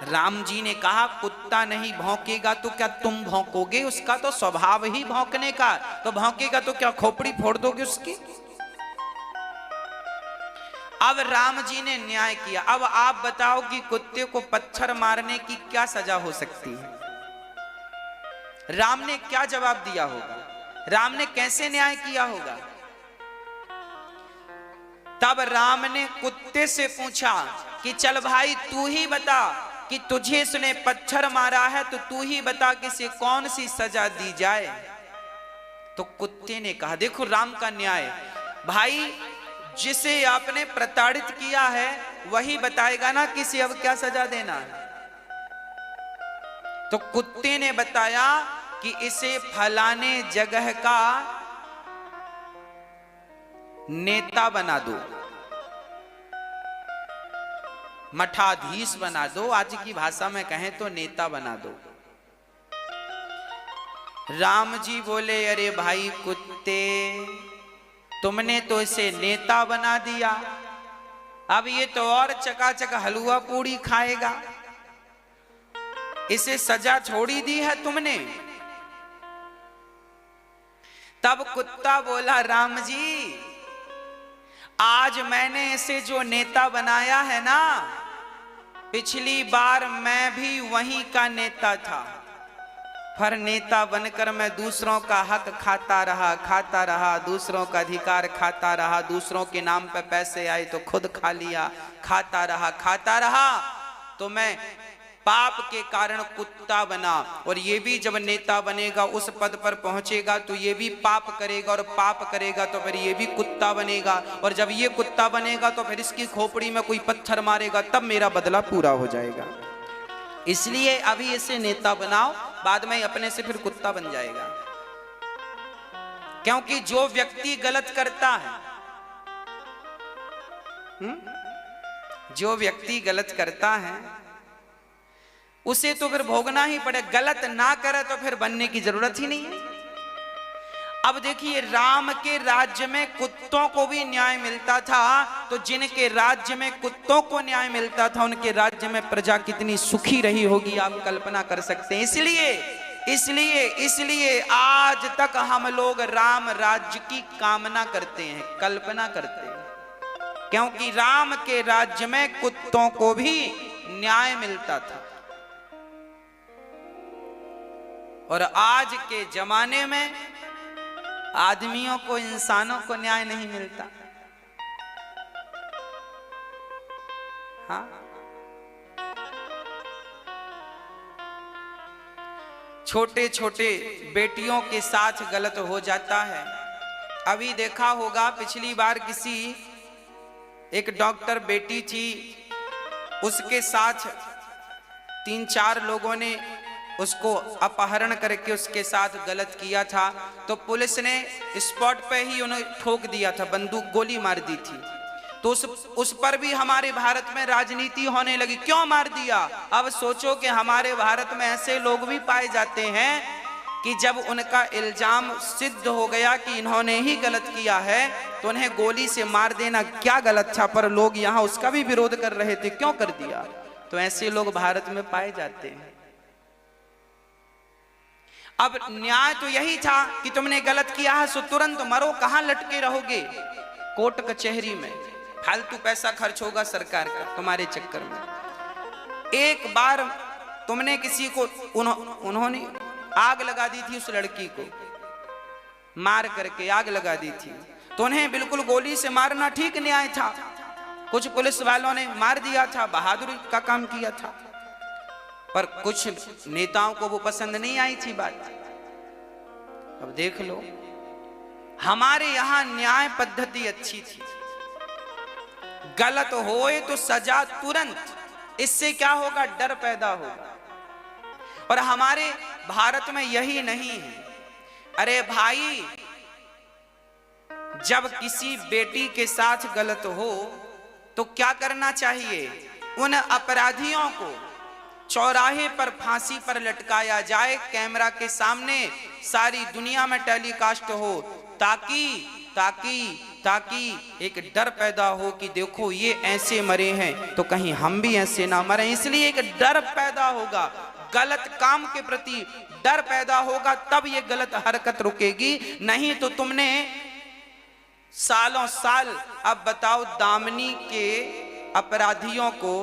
राम जी ने कहा, कुत्ता नहीं भौंकेगा तो क्या तुम भौंकोगे? उसका तो स्वभाव ही भौंकने का, तो भौंकेगा तो क्या खोपड़ी फोड़ दोगे उसकी? अब राम जी ने न्याय किया। अब आप बताओ कि कुत्ते को पत्थर मारने की क्या सजा हो सकती है? राम ने क्या जवाब दिया होगा? राम ने कैसे न्याय किया होगा? तब राम ने कुत्ते से पूछा कि चल भाई तू ही बता कि तुझे इसने पत्थर मारा है, तो तू ही बता कि इसे कौन सी सजा दी जाए। तो कुत्ते ने कहा, देखो राम का न्याय, भाई जिसे आपने प्रताड़ित किया है वही बताएगा ना कि इसे अब क्या सजा देना है। तो कुत्ते ने बताया कि इसे फलाने जगह का नेता बना दो, मठाधीश बना दो, आज की भाषा में कहें तो नेता बना दो। राम जी बोले, अरे भाई कुत्ते, तुमने तो इसे नेता बना दिया, अब ये तो और चकाचक हलवा पूड़ी खाएगा, इसे सजा छोड़ी दी है तुमने। तब कुत्ता बोला, राम जी, आज मैंने इसे जो नेता बनाया है ना, पिछली बार मैं भी वहीं का नेता था, पर नेता बनकर मैं दूसरों का हक खाता रहा, दूसरों का अधिकार खाता रहा, दूसरों के नाम पे पैसे आए तो खुद खा लिया, खाता रहा, तो मैं पाप के कारण कुत्ता बना। और ये भी जब नेता बनेगा, उस पद पर पहुंचेगा तो ये भी पाप करेगा, और पाप करेगा तो फिर ये भी कुत्ता बनेगा, और जब ये कुत्ता बनेगा तो फिर इसकी खोपड़ी में कोई पत्थर मारेगा, तब मेरा बदला पूरा हो जाएगा। इसलिए अभी इसे नेता बनाओ, बाद में अपने से फिर कुत्ता बन जाएगा। क्योंकि जो व्यक्ति गलत करता है, जो व्यक्ति गलत करता है उसे तो फिर भोगना ही पड़े, गलत ना करे तो फिर बनने की जरूरत ही नहीं है। अब देखिए, राम के राज्य में कुत्तों को भी न्याय मिलता था, तो जिनके राज्य में कुत्तों को न्याय मिलता था उनके राज्य में प्रजा कितनी सुखी रही होगी, आप कल्पना कर सकते हैं। इसलिए आज तक हम लोग राम राज्य की कामना करते हैं, कल्पना करते हैं, क्योंकि राम के राज्य में कुत्तों को भी न्याय मिलता था। और आज के जमाने में आदमियों को, इंसानों को न्याय नहीं मिलता। हाँ, छोटे छोटे बेटियों के साथ गलत हो जाता है। अभी देखा होगा, पिछली बार किसी एक डॉक्टर बेटी थी, उसके साथ 3-4 लोगों ने उसको अपहरण करके उसके साथ गलत किया था, तो पुलिस ने स्पॉट पे ही उन्हें ठोक दिया था, बंदूक गोली मार दी थी। तो उस पर भी हमारे भारत में राजनीति होने लगी, क्यों मार दिया। अब सोचो कि हमारे भारत में ऐसे लोग भी पाए जाते हैं कि जब उनका इल्जाम सिद्ध हो गया कि इन्होंने ही गलत किया है, तो उन्हें गोली से मार देना क्या गलत था, पर लोग यहाँ उसका भी विरोध कर रहे थे, क्यों कर दिया। तो ऐसे लोग भारत में पाए जाते हैं। अब न्याय तो यही था कि तुमने गलत किया है सो तुरंत मरो, कहां लटके रहोगे कोर्ट कचहरी में, फालतू पैसा खर्च होगा सरकार का तुम्हारे चक्कर में। एक बार तुमने किसी को, उन्होंने आग लगा दी थी, उस लड़की को मार करके आग लगा दी थी, तो उन्हें बिल्कुल गोली से मारना ठीक न्याय था। कुछ पुलिस वालों ने मार दिया था, बहादुरी का काम किया था, पर कुछ नेताओं को वो पसंद नहीं आई थी बात। अब देख लो, हमारे यहां न्याय पद्धति अच्छी थी, गलत होए तो सजा तुरंत, इससे क्या होगा, डर पैदा होगा। और हमारे भारत में यही नहीं है। अरे भाई, जब किसी बेटी के साथ गलत हो तो क्या करना चाहिए, उन अपराधियों को चौराहे पर फांसी पर लटकाया जाए, कैमरा के सामने सारी दुनिया में टेलीकास्ट हो, ताकि एक डर पैदा हो कि देखो ये ऐसे मरे हैं तो कहीं हम भी ऐसे ना मरें। इसलिए एक डर पैदा होगा, गलत काम के प्रति डर पैदा होगा, तब ये गलत हरकत रुकेगी। नहीं तो तुमने सालों साल, अब बताओ, दामिनी के अपराधियों को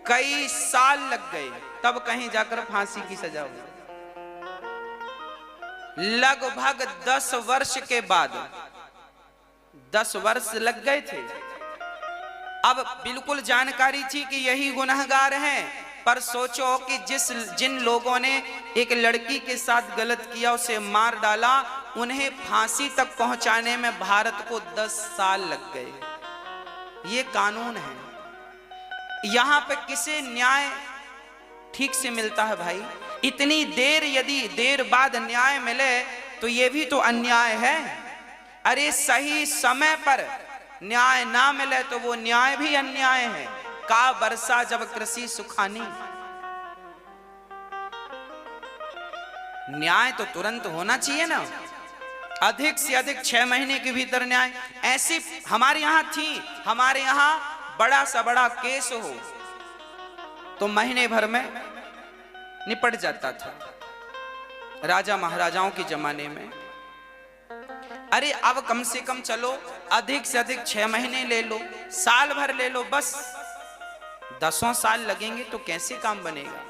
कई साल लग गए, तब कहीं जाकर फांसी की सजा हुई। लगभग 10 वर्ष के बाद, 10 वर्ष लग गए थे। अब बिल्कुल जानकारी थी कि यही गुनहगार हैं, पर सोचो कि जिन लोगों ने एक लड़की के साथ गलत किया, उसे मार डाला, उन्हें फांसी तक पहुंचाने में भारत को 10 साल लग गए। ये कानून है। यहां पे किसे न्याय ठीक से मिलता है भाई? इतनी देर, यदि देर बाद न्याय मिले तो ये भी तो अन्याय है। अरे सही समय पर न्याय ना मिले तो वो न्याय भी अन्याय है। का वर्षा जब कृषि सुखानी, न्याय तो तुरंत होना चाहिए ना, अधिक से अधिक 6 महीने के भीतर न्याय। ऐसी हमारे यहां थी, हमारे यहां बड़ा सा बड़ा केस हो तो महीने भर में निपट जाता था, राजा महाराजाओं के जमाने में। अरे अब कम से कम चलो अधिक से अधिक 6 महीने ले लो, साल भर ले लो, बस 10 साल लगेंगे तो कैसे काम बनेगा?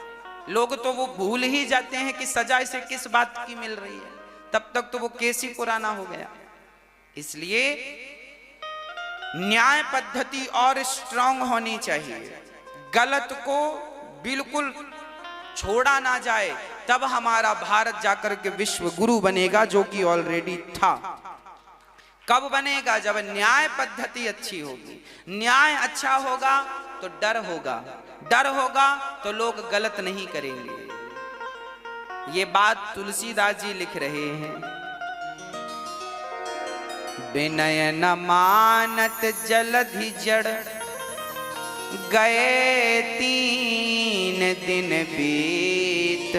लोग तो वो भूल ही जाते हैं कि सजा इसे किस बात की मिल रही है, तब तक तो वो केस ही पुराना हो गया। इसलिए न्याय पद्धति और स्ट्रांग होनी चाहिए, गलत को बिल्कुल छोड़ा ना जाए, तब हमारा भारत जाकर के विश्व गुरु बनेगा, जो कि ऑलरेडी था। कब बनेगा? जब न्याय पद्धति अच्छी होगी। न्याय अच्छा होगा तो डर होगा, डर होगा तो लोग गलत नहीं करेंगे। ये बात तुलसीदास जी लिख रहे हैं। विनय न मानत जलधि जड़, गए 3 दिन बीत,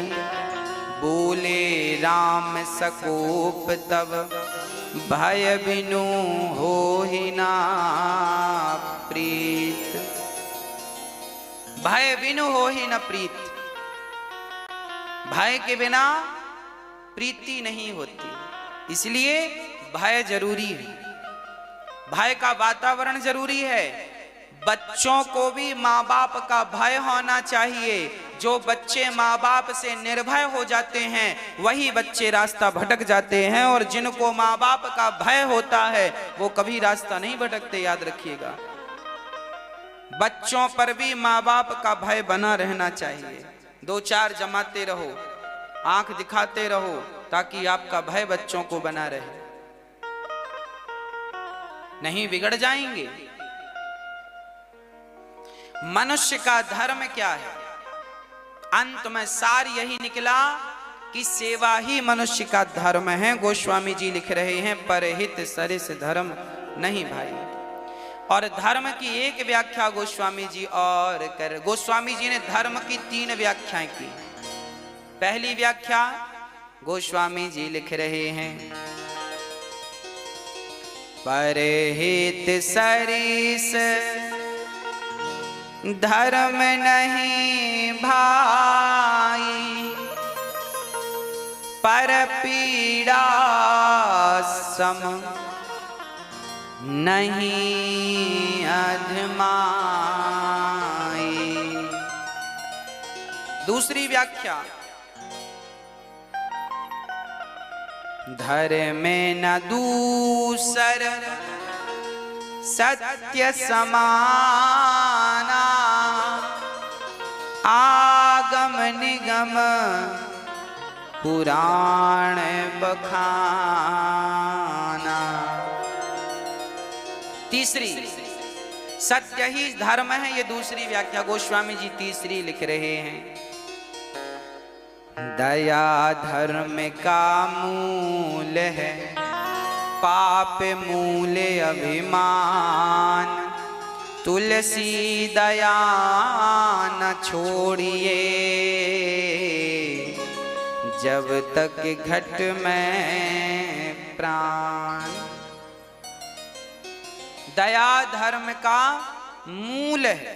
बोले राम सकोप तब, भय बिनु होहि ना प्रीत। भय बिनु होहि न प्रीत, भय के बिना प्रीति नहीं होती। इसलिए भय जरूरी है, भय का वातावरण जरूरी है। बच्चों को भी माँ बाप का भय होना चाहिए। जो बच्चे माँ बाप से निर्भय हो जाते हैं वही बच्चे रास्ता भटक जाते हैं, और जिनको माँ बाप का भय होता है वो कभी रास्ता नहीं भटकते, याद रखिएगा। बच्चों पर भी माँ बाप का भय बना रहना चाहिए। 2-4 जमाते रहो, आंख दिखाते रहो, ताकि आपका भय बच्चों को बना रहे, नहीं बिगड़ जाएंगे। मनुष्य का धर्म क्या है? अंत में सार यही निकला कि सेवा ही मनुष्य का धर्म है। गोस्वामी जी लिख रहे हैं, परहित सरिस धर्म नहीं भाई। और धर्म की एक व्याख्या गोस्वामी जी और कर, गोस्वामी जी ने धर्म की 3 व्याख्याएं की। पहली व्याख्या गोस्वामी जी लिख रहे हैं, परहित सरिस धर्म नहीं भाई, पर पीड़ा सम नहीं अधमाई। दूसरी व्याख्या, धर्म न दूसर सत्य समाना, आगम निगम पुराण बखाना। तीसरी, सत्य ही धर्म है, ये दूसरी व्याख्या गोस्वामी जी तीसरी लिख रहे हैं। दया धर्म का मूल है, पाप मूल अभिमान, तुलसी दया न छोड़िए, जब तक घट में प्राण। दया धर्म का मूल है,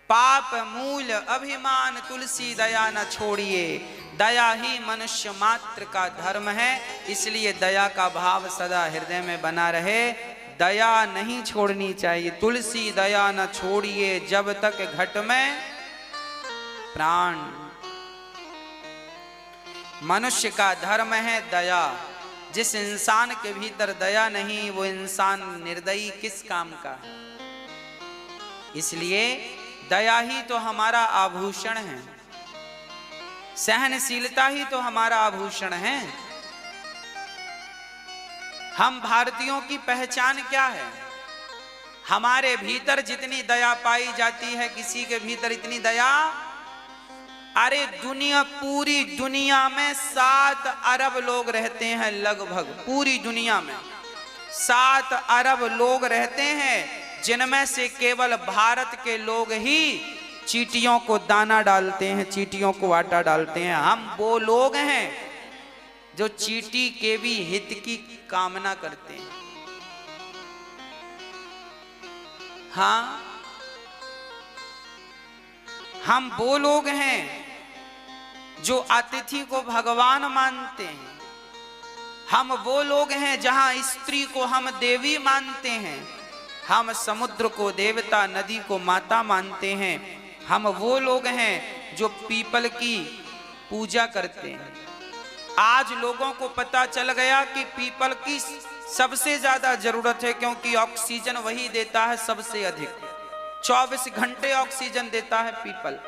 पाप मूल अभिमान, तुलसी दया न छोड़िए। दया ही मनुष्य मात्र का धर्म है, इसलिए दया का भाव सदा हृदय में बना रहे। दया नहीं छोड़नी चाहिए। तुलसी दया न छोड़िए, जब तक घट में प्राण। मनुष्य का धर्म है दया। जिस इंसान के भीतर दया नहीं, वो इंसान निर्दयी किस काम का है। इसलिए दया ही तो हमारा आभूषण है, सहनशीलता ही तो हमारा आभूषण है। हम भारतीयों की पहचान क्या है? हमारे भीतर जितनी दया पाई जाती है, किसी के भीतर इतनी दया। अरे दुनिया, पूरी दुनिया में 7 अरब लोग रहते हैं लगभग, पूरी दुनिया में 7 अरब लोग रहते हैं, जिनमें से केवल भारत के लोग ही चींटियों को दाना डालते हैं, चींटियों को आटा डालते हैं। हम वो लोग हैं जो चींटी के भी हित की कामना करते हैं। हाँ, हम वो लोग हैं जो अतिथि को भगवान मानते हैं। हम वो लोग हैं जहां स्त्री को हम देवी मानते हैं। हम समुद्र को देवता, नदी को माता मानते हैं। हम वो लोग हैं जो पीपल की पूजा करते हैं। आज लोगों को पता चल गया कि पीपल की सबसे ज्यादा जरूरत है, क्योंकि ऑक्सीजन वही देता है सबसे अधिक। 24 घंटे ऑक्सीजन देता है पीपल।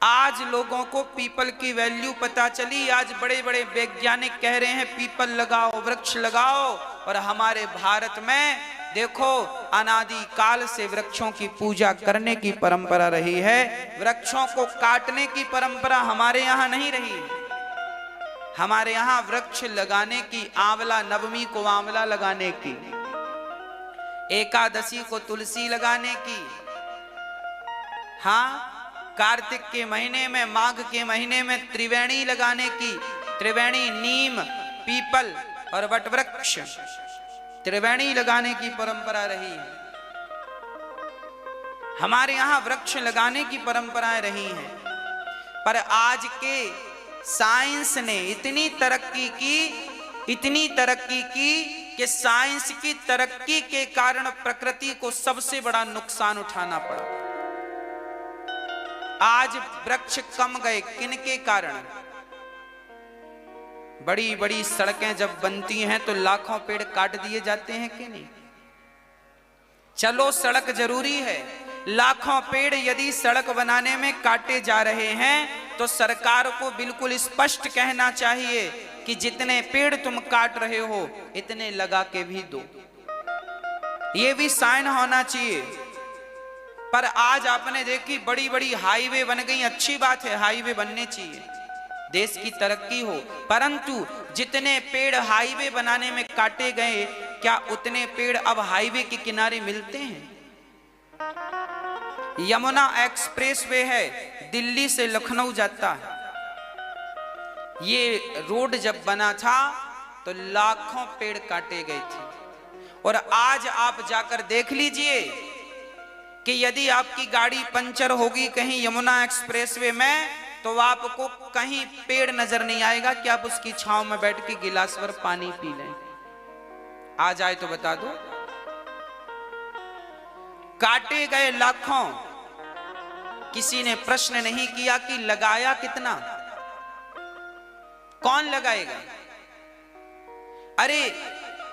आज लोगों को पीपल की वैल्यू पता चली। आज बड़े बड़े वैज्ञानिक कह रहे हैं पीपल लगाओ, वृक्ष लगाओ। और हमारे भारत में देखो, अनादि काल से वृक्षों की पूजा करने की परंपरा रही है। वृक्षों को काटने की परंपरा हमारे यहाँ नहीं रही। हमारे यहाँ वृक्ष लगाने की, आंवला नवमी को आंवला लगाने की, एकादशी को तुलसी लगाने की, हाँ, कार्तिक के महीने में, माघ के महीने में त्रिवेणी लगाने की, त्रिवेणी नीम, पीपल और वटवृक्ष, त्रिवेणी लगाने की परंपरा रही है। हमारे यहां वृक्ष लगाने की परंपराएं रही हैं। पर आज के साइंस ने इतनी तरक्की की कि साइंस की तरक्की के कारण प्रकृति को सबसे बड़ा नुकसान उठाना पड़ा। आज वृक्ष कम गए, किनके कारण? बड़ी बड़ी सड़कें जब बनती हैं तो लाखों पेड़ काट दिए जाते हैं कि नहीं? चलो सड़क जरूरी है, लाखों पेड़ यदि सड़क बनाने में काटे जा रहे हैं तो सरकार को बिल्कुल स्पष्ट कहना चाहिए कि जितने पेड़ तुम काट रहे हो इतने लगा के भी दो। ये भी साइन होना चाहिए। पर आज आपने देखी बड़ी बड़ी हाईवे बन गई, अच्छी बात है, हाईवे बनने चाहिए, देश की तरक्की हो। परंतु जितने पेड़ हाईवे बनाने में काटे गए, क्या उतने पेड़ अब हाईवे के किनारे मिलते हैं? यमुना एक्सप्रेसवे है, दिल्ली से लखनऊ जाता है। ये रोड जब बना था तो लाखों पेड़ काटे गए थे। और आज आप जाकर देख लीजिए कि यदि आपकी गाड़ी पंचर होगी कहीं यमुना एक्सप्रेसवे में, तो आपको कहीं पेड़ नजर नहीं आएगा कि आप उसकी छांव में बैठ के गिलास भर पानी पी लें। आ जाए तो बता दो। काटे गए लाखों, किसी ने प्रश्न नहीं किया कि लगाया कितना, कौन लगाएगा? अरे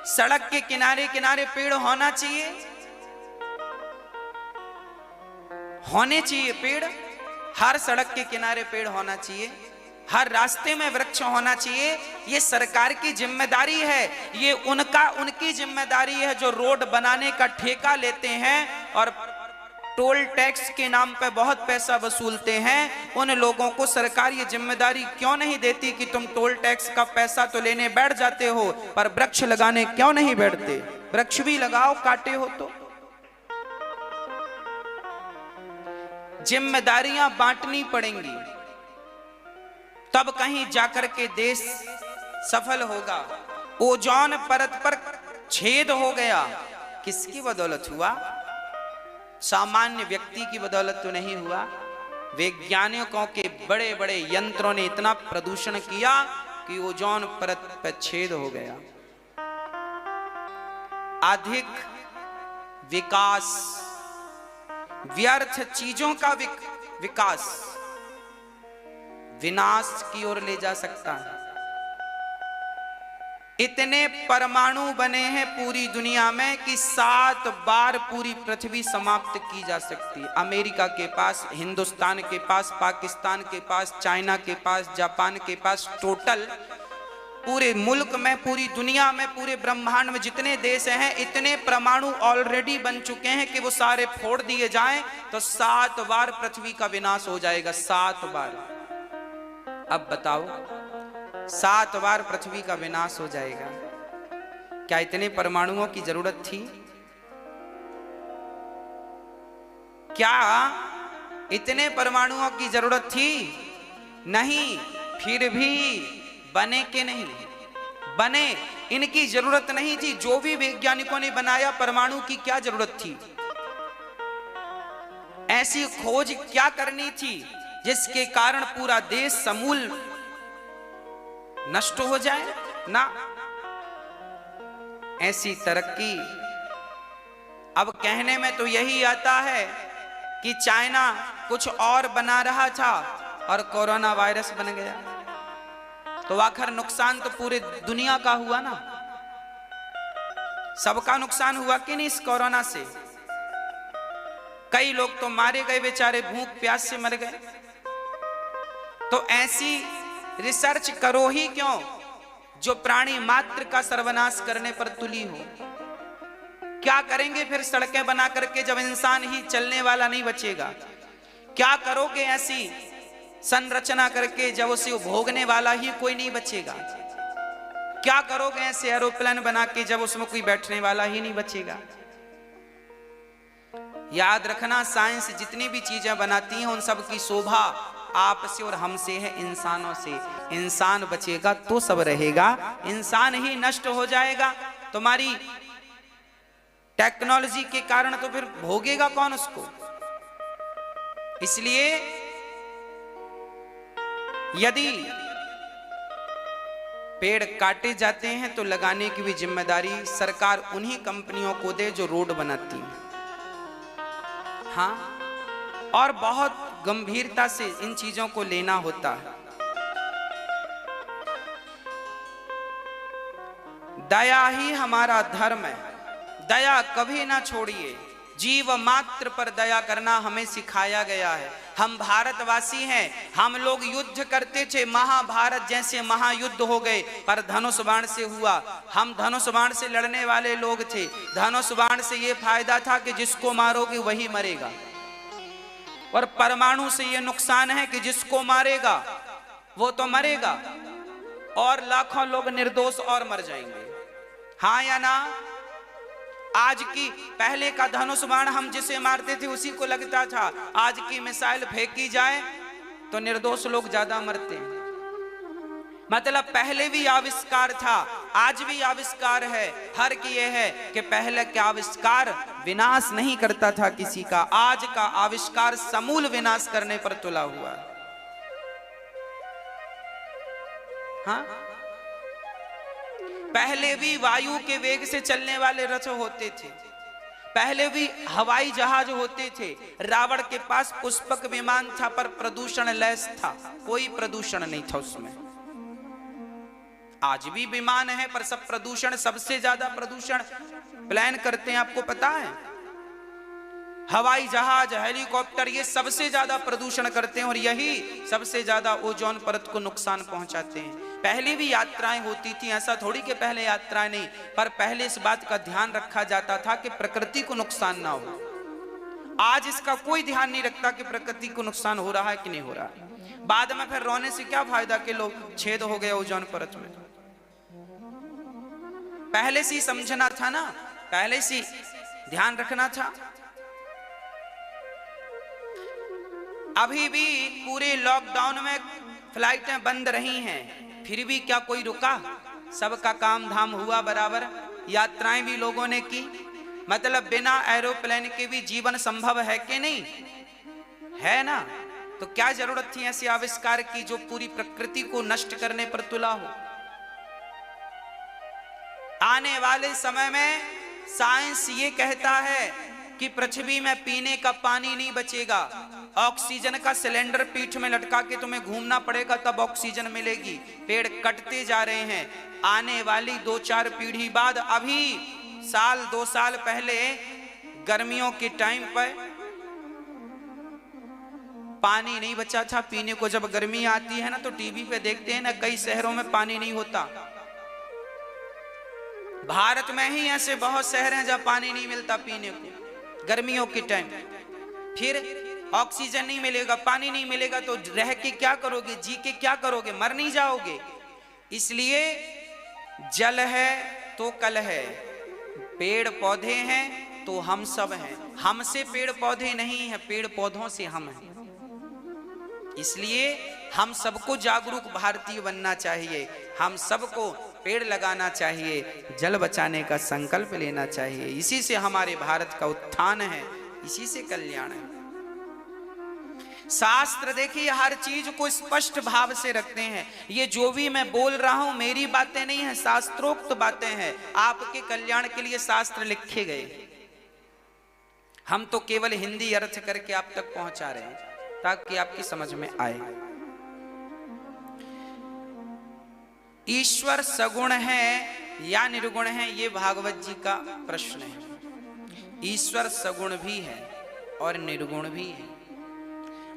सड़क के किनारे किनारे पेड़ होना चाहिए, होने चाहिए पेड़। हर सड़क के किनारे पेड़ होना चाहिए, हर रास्ते में वृक्ष होना चाहिए। ये सरकार की जिम्मेदारी है, ये उनकी जिम्मेदारी है जो रोड बनाने का ठेका लेते हैं और टोल टैक्स के नाम पे बहुत पैसा वसूलते हैं। उन लोगों को सरकार ये जिम्मेदारी क्यों नहीं देती कि तुम टोल टैक्स का पैसा तो लेने बैठ जाते हो, पर वृक्ष लगाने क्यों नहीं बैठते? वृक्ष भी लगाओ, काटे हो तो। जिम्मेदारियां बांटनी पड़ेंगी, तब कहीं जाकर के देश सफल होगा। ओजोन परत पर छेद हो गया, किसकी बदौलत हुआ? सामान्य व्यक्ति की बदौलत तो नहीं हुआ। वैज्ञानिकों के बड़े बड़े यंत्रों ने इतना प्रदूषण किया कि ओजोन परत पर छेद हो गया। अधिक विकास, व्यर्थ चीजों का विकास विनाश की ओर ले जा सकता है। इतने परमाणु बने हैं पूरी दुनिया में कि 7 बार पूरी पृथ्वी समाप्त की जा सकती है। अमेरिका के पास, हिंदुस्तान के पास, पाकिस्तान के पास, चाइना के पास, जापान के पास, टोटल पूरे मुल्क में, पूरी दुनिया में, पूरे ब्रह्मांड में जितने देश हैं, इतने परमाणु ऑलरेडी बन चुके हैं कि वो सारे फोड़ दिए जाएं तो 7 बार पृथ्वी का विनाश हो जाएगा। 7 बार। अब बताओ, 7 बार पृथ्वी का विनाश हो जाएगा। क्या इतने परमाणुओं की जरूरत थी? क्या इतने परमाणुओं की जरूरत थी? नहीं। फिर भी बने के नहीं बने, इनकी जरूरत नहीं थी। जो भी वैज्ञानिकों ने बनाया, परमाणु की क्या जरूरत थी? ऐसी खोज क्या करनी थी जिसके कारण पूरा देश समूल नष्ट हो जाए? ना, ऐसी तरक्की। अब कहने में तो यही आता है कि चाइना कुछ और बना रहा था और कोरोना वायरस बन गया, तो आखिर नुकसान तो पूरे दुनिया का हुआ ना। सबका नुकसान हुआ कि नहीं इस कोरोना से? कई लोग तो मारे गए बेचारे, भूख प्यास से मर गए। तो ऐसी रिसर्च करो ही क्यों जो प्राणी मात्र का सर्वनाश करने पर तुली हो। क्या करेंगे फिर सड़कें बना करके जब इंसान ही चलने वाला नहीं बचेगा? क्या करोगे ऐसी संरचना करके जब उसे भोगने वाला ही कोई नहीं बचेगा? क्या करोगे ऐसे एरोप्लेन बना के जब उसमें कोई बैठने वाला ही नहीं बचेगा? याद रखना, साइंस जितनी भी चीजें बनाती हैं उन सब की शोभा आपसे और हमसे है, इंसानों से। इंसान बचेगा तो सब रहेगा, इंसान ही नष्ट हो जाएगा। तुम्हारी टेक्नोलॉजी के कारण तो फिर भोगेगा कौन उसको? इसलिए यदि पेड़ काटे जाते हैं तो लगाने की भी जिम्मेदारी सरकार उन्हीं कंपनियों को दे जो रोड बनाती हैं। हाँ, और बहुत गंभीरता से इन चीजों को लेना होता है। दया ही हमारा धर्म है, दया कभी ना छोड़िए। जीव मात्र पर दया करना हमें सिखाया गया है। हम भारतवासी हैं, हम लोग युद्ध करते थे, महाभारत जैसे महायुद्ध हो गए, पर धनुष बाण से हुआ। हम धनुष बाण से लड़ने वाले लोग थे। धनुष बाण से ये फायदा था कि जिसको मारोगे वही मरेगा, और परमाणु से ये नुकसान है कि जिसको मारेगा वो तो मरेगा और लाखों लोग निर्दोष और मर जाएंगे। हाँ या ना? आज की पहले का धनुष बाण हम जिसे मारते थे उसी को लगता था। आज की मिसाइल फेंकी जाए तो निर्दोष लोग ज्यादा मरते हैं। मतलब पहले भी आविष्कार था, आज भी आविष्कार है। फर्क यह है कि पहले का आविष्कार विनाश नहीं करता था किसी का, आज का आविष्कार समूल विनाश करने पर तुला हुआ। हाँ, पहले भी वायु के वेग से चलने वाले रथ होते थे, पहले भी हवाई जहाज होते थे। रावण के पास पुष्पक विमान था पर प्रदूषण लेस था, कोई प्रदूषण नहीं था उसमें। आज भी विमान है पर सब प्रदूषण, सबसे ज्यादा प्रदूषण प्लान करते हैं, आपको पता है? हवाई जहाज, हेलीकॉप्टर, ये सबसे ज्यादा प्रदूषण करते हैं और यही सबसे ज्यादा ओजोन परत को नुकसान पहुंचाते हैं। पहले भी यात्राएं होती थी, ऐसा थोड़ी कि पहले यात्राएं नहीं, पर पहले इस बात का ध्यान रखा जाता था कि प्रकृति को नुकसान ना हो। आज इसका कोई ध्यान नहीं रखता कि प्रकृति को नुकसान हो रहा है कि नहीं हो रहा है। बाद में फिर रोने से क्या फायदा कि लोग छेद हो गए ओजोन परत में। पहले से ही समझना था ना, पहले से ध्यान रखना था। अभी भी पूरे लॉकडाउन में फ्लाइटें बंद रही हैं, फिर भी क्या कोई रुका? सबका काम धाम हुआ बराबर, यात्राएं भी लोगों ने की। मतलब बिना एरोप्लेन के भी जीवन संभव है कि नहीं है ना? तो क्या जरूरत थी ऐसे आविष्कार की जो पूरी प्रकृति को नष्ट करने पर तुला हो। आने वाले समय में साइंस ये कहता है कि पृथ्वी में पीने का पानी नहीं बचेगा, ऑक्सीजन का सिलेंडर पीठ में लटका के तुम्हें घूमना पड़ेगा तब ऑक्सीजन मिलेगी। पेड़ कटते जा रहे हैं। आने वाली 2-4 पीढ़ी बाद, अभी 1-2 साल पहले गर्मियों के टाइम पर पानी नहीं बचा था पीने को। जब गर्मी आती है ना तो टीवी पे देखते हैं ना, कई शहरों में पानी नहीं होता। भारत में ही ऐसे बहुत शहर हैं जहां पानी नहीं मिलता पीने को, गर्मियों के टाइम। फिर ऑक्सीजन नहीं मिलेगा, पानी नहीं मिलेगा, तो रह के क्या करोगे, जी के क्या करोगे, मर नहीं जाओगे। इसलिए जल है तो कल है, पेड़ पौधे हैं तो हम सब हैं। हमसे पेड़ पौधे नहीं हैं, पेड़ पौधों से हम हैं। इसलिए हम सबको जागरूक भारतीय बनना चाहिए, हम सबको पेड़ लगाना चाहिए, जल बचाने का संकल्प लेना चाहिए। इसी से हमारे भारत का उत्थान है, इसी से कल्याण है। शास्त्र देखिए हर चीज को स्पष्ट भाव से रखते हैं। ये जो भी मैं बोल रहा हूं मेरी बातें नहीं है, शास्त्रोक्त बातें हैं। आपके कल्याण के लिए शास्त्र लिखे गए, हम तो केवल हिंदी अर्थ करके आप तक पहुंचा रहे हैं ताकि आपकी समझ में आए। ईश्वर सगुण है या निर्गुण है, ये भागवत जी का प्रश्न है। ईश्वर सगुण भी है और निर्गुण भी है।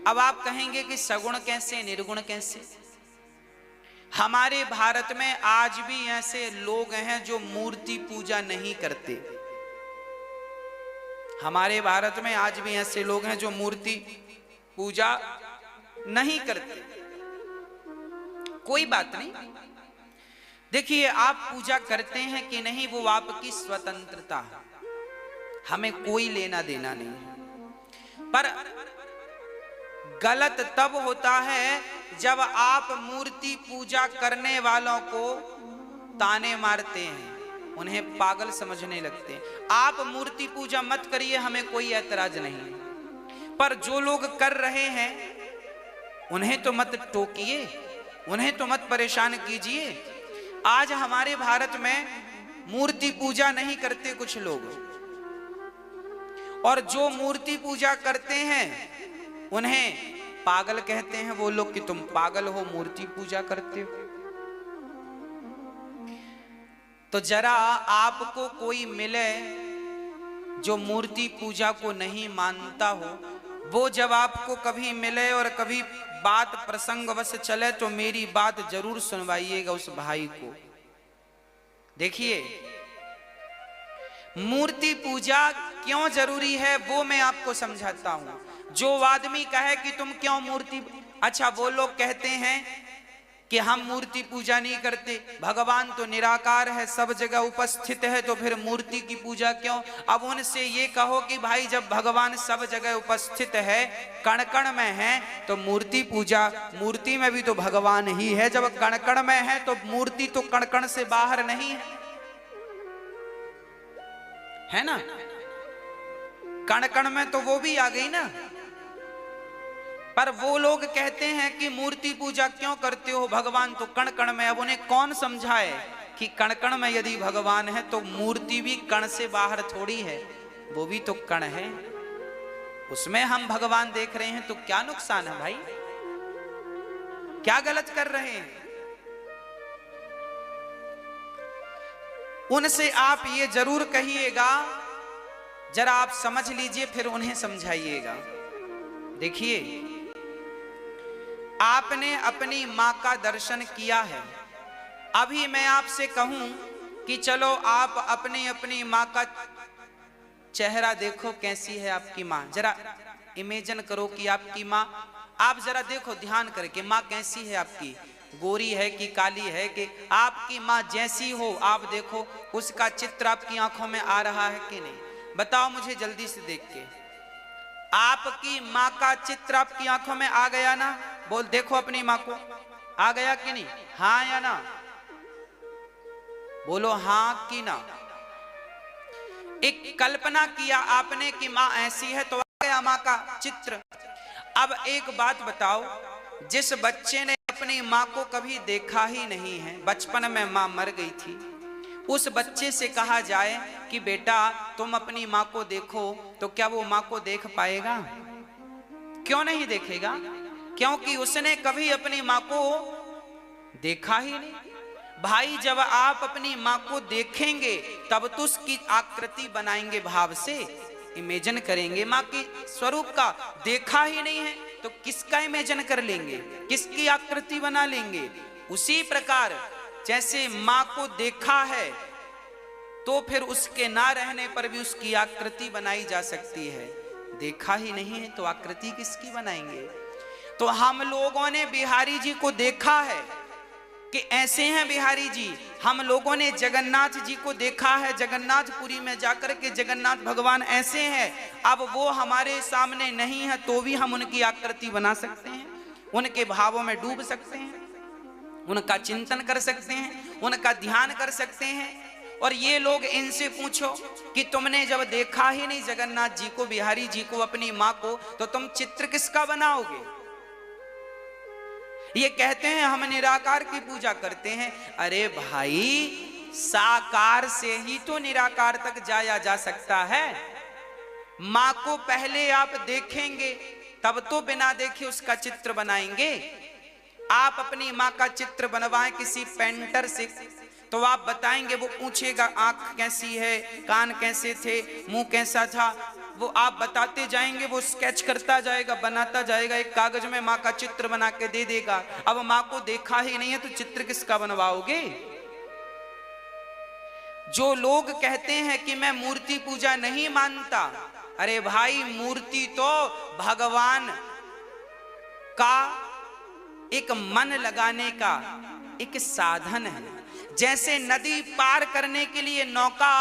अब आप कहेंगे कि सगुण कैसे, निर्गुण कैसे? हमारे भारत में आज भी ऐसे लोग हैं जो मूर्ति पूजा नहीं करते। हमारे भारत में आज भी ऐसे लोग हैं जो मूर्ति पूजा नहीं करते। कोई बात नहीं, देखिए आप पूजा करते हैं कि नहीं वो आपकी स्वतंत्रता है, हमें कोई लेना देना नहीं है। पर गलत तब होता है जब आप मूर्ति पूजा करने वालों को ताने मारते हैं, उन्हें पागल समझने लगते हैं। आप मूर्ति पूजा मत करिए, हमें कोई ऐतराज नहीं, पर जो लोग कर रहे हैं उन्हें तो मत टोकिए, उन्हें तो मत परेशान कीजिए। आज हमारे भारत में मूर्ति पूजा नहीं करते कुछ लोग, और जो मूर्ति पूजा करते हैं उन्हें पागल कहते हैं वो लोग कि तुम पागल हो, मूर्ति पूजा करते हो। तो जरा आपको कोई मिले जो मूर्ति पूजा को नहीं मानता हो, वो जब आपको कभी मिले और कभी बात प्रसंगवश चले तो मेरी बात जरूर सुनवाइएगा उस भाई को। देखिए मूर्ति पूजा क्यों जरूरी है वो मैं आपको समझाता हूं। जो आदमी कहे कि तुम क्यों मूर्ति, अच्छा वो लोग कहते हैं कि हम मूर्ति पूजा नहीं करते, भगवान तो निराकार है, सब जगह उपस्थित है, तो फिर मूर्ति की पूजा क्यों? अब उनसे ये कहो कि भाई जब भगवान सब जगह उपस्थित है, कण कण में है, तो मूर्ति पूजा, मूर्ति में भी तो भगवान ही है। जब कण कण में है तो मूर्ति तो कण कण से बाहर नहीं है ना? कण कण में तो वो भी आ गई ना। पर वो लोग कहते हैं कि मूर्ति पूजा क्यों करते हो, भगवान तो कण कण में। अब उन्हें कौन समझाए कि कण कण में यदि भगवान है तो मूर्ति भी कण से बाहर थोड़ी है, वो भी तो कण है, उसमें हम भगवान देख रहे हैं, तो क्या नुकसान है भाई? क्या गलत कर रहे हैं? उनसे आप ये जरूर कहिएगा, जरा आप समझ लीजिए फिर उन्हें समझाइएगा। देखिए आपने अपनी मां का दर्शन किया है, अभी मैं आपसे कहूं कि चलो आप अपनी अपनी मां का चेहरा देखो, कैसी है आपकी मां। जरा इमेजिन करो कि आपकी मां, आप जरा देखो ध्यान करके, मां कैसी है आपकी, गोरी है कि काली है, कि आपकी मां जैसी हो आप देखो, उसका चित्र आपकी आंखों में आ रहा है कि नहीं? बताओ मुझे जल्दी से देख के। आपकी मां का चित्र आपकी आंखों में आ गया ना? बोल देखो अपनी मां को, आ गया कि नहीं? हाँ या ना? बोलो हाँ कि ना? एक कल्पना किया आपने कि मां ऐसी है तो आ गया मां का चित्र। अब एक बात बताओ, जिस बच्चे ने अपनी मां को कभी देखा ही नहीं है, बचपन में मां मर गई थी, उस बच्चे से कहा जाए कि बेटा तुम अपनी मां को देखो, तो क्या वो मां को देख पाएगा? क्यों नहीं देखेगा? क्योंकि उसने कभी अपनी मां को देखा ही नहीं। भाई जब आप अपनी मां को देखेंगे तब तो उसकी आकृति बनाएंगे, भाव से इमेजिन करेंगे मां की स्वरूप का। देखा ही नहीं है तो किसका इमेजिन कर लेंगे, किसकी आकृति बना लेंगे? उसी प्रकार जैसे मां को देखा है तो फिर उसके ना रहने पर भी उसकी आकृति बनाई जा सकती है। देखा ही नहीं है तो आकृति किसकी बनाएंगे? तो हम लोगों ने बिहारी जी को देखा है कि ऐसे हैं बिहारी जी। हम लोगों ने जगन्नाथ जी को देखा है, जगन्नाथपुरी में जाकर के जगन्नाथ भगवान ऐसे हैं। अब वो हमारे सामने नहीं है तो भी हम उनकी आकृति बना सकते हैं, उनके भावों में डूब सकते हैं, उनका चिंतन कर सकते हैं, उनका ध्यान कर सकते हैं। और ये लोग, इनसे पूछो कि तुमने जब देखा ही नहीं जगन्नाथ जी को, बिहारी जी को, अपनी मां को, तो तुम चित्र किसका बनाओगे? ये कहते हैं हम निराकार की पूजा करते हैं। अरे भाई, साकार से ही तो निराकार तक जाया जा सकता है। मां को पहले आप देखेंगे तब तो बिना देखे उसका चित्र बनाएंगे। आप अपनी मां का चित्र बनवाएं किसी पेंटर से तो आप बताएंगे, वो पूछेगा आंख कैसी है, कान कैसे थे, मुंह कैसा था, वो आप बताते जाएंगे, वो स्केच करता जाएगा, बनाता जाएगा, एक कागज में मां का चित्र बना के दे देगा। अब मां को देखा ही नहीं है तो चित्र किसका बनवाओगे? जो लोग कहते हैं कि मैं मूर्ति पूजा नहीं मानता, अरे भाई, मूर्ति तो भगवान का एक मन लगाने का एक साधन है। जैसे नदी पार करने के लिए नौका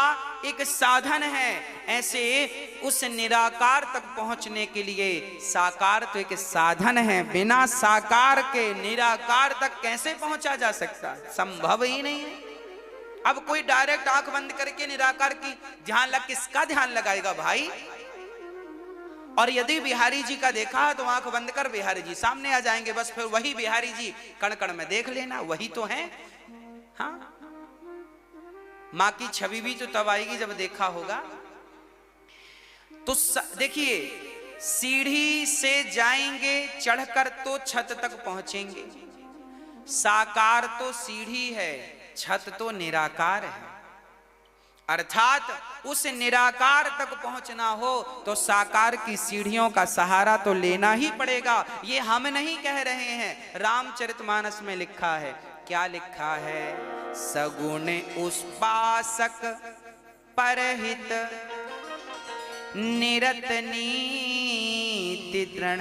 एक साधन है, ऐसे उस निराकार तक पहुंचने के लिए साकार तो एक साधन है। बिना साकार के निराकार तक कैसे पहुंचा जा सकता? संभव ही नहीं है। अब कोई डायरेक्ट आंख बंद करके निराकार की किसका ध्यान लगाएगा भाई? और यदि बिहारी जी का देखा तो आंख बंद कर बिहारी जी सामने आ जाएंगे, बस फिर वही बिहारी जी कण कण में देख लेना, वही तो है। हाँ, मां की छवि भी तो तब आएगी जब देखा होगा। तो देखिए, सीढ़ी से जाएंगे चढ़कर तो छत तक पहुंचेंगे। साकार तो सीढ़ी है, छत तो निराकार है। अर्थात उस निराकार तक पहुंचना हो तो साकार की सीढ़ियों का सहारा तो लेना ही पड़ेगा। ये हम नहीं कह रहे हैं, रामचरितमानस में लिखा है। क्या लिखा है? सगुण उपासक परहित निरत नीति दृढ़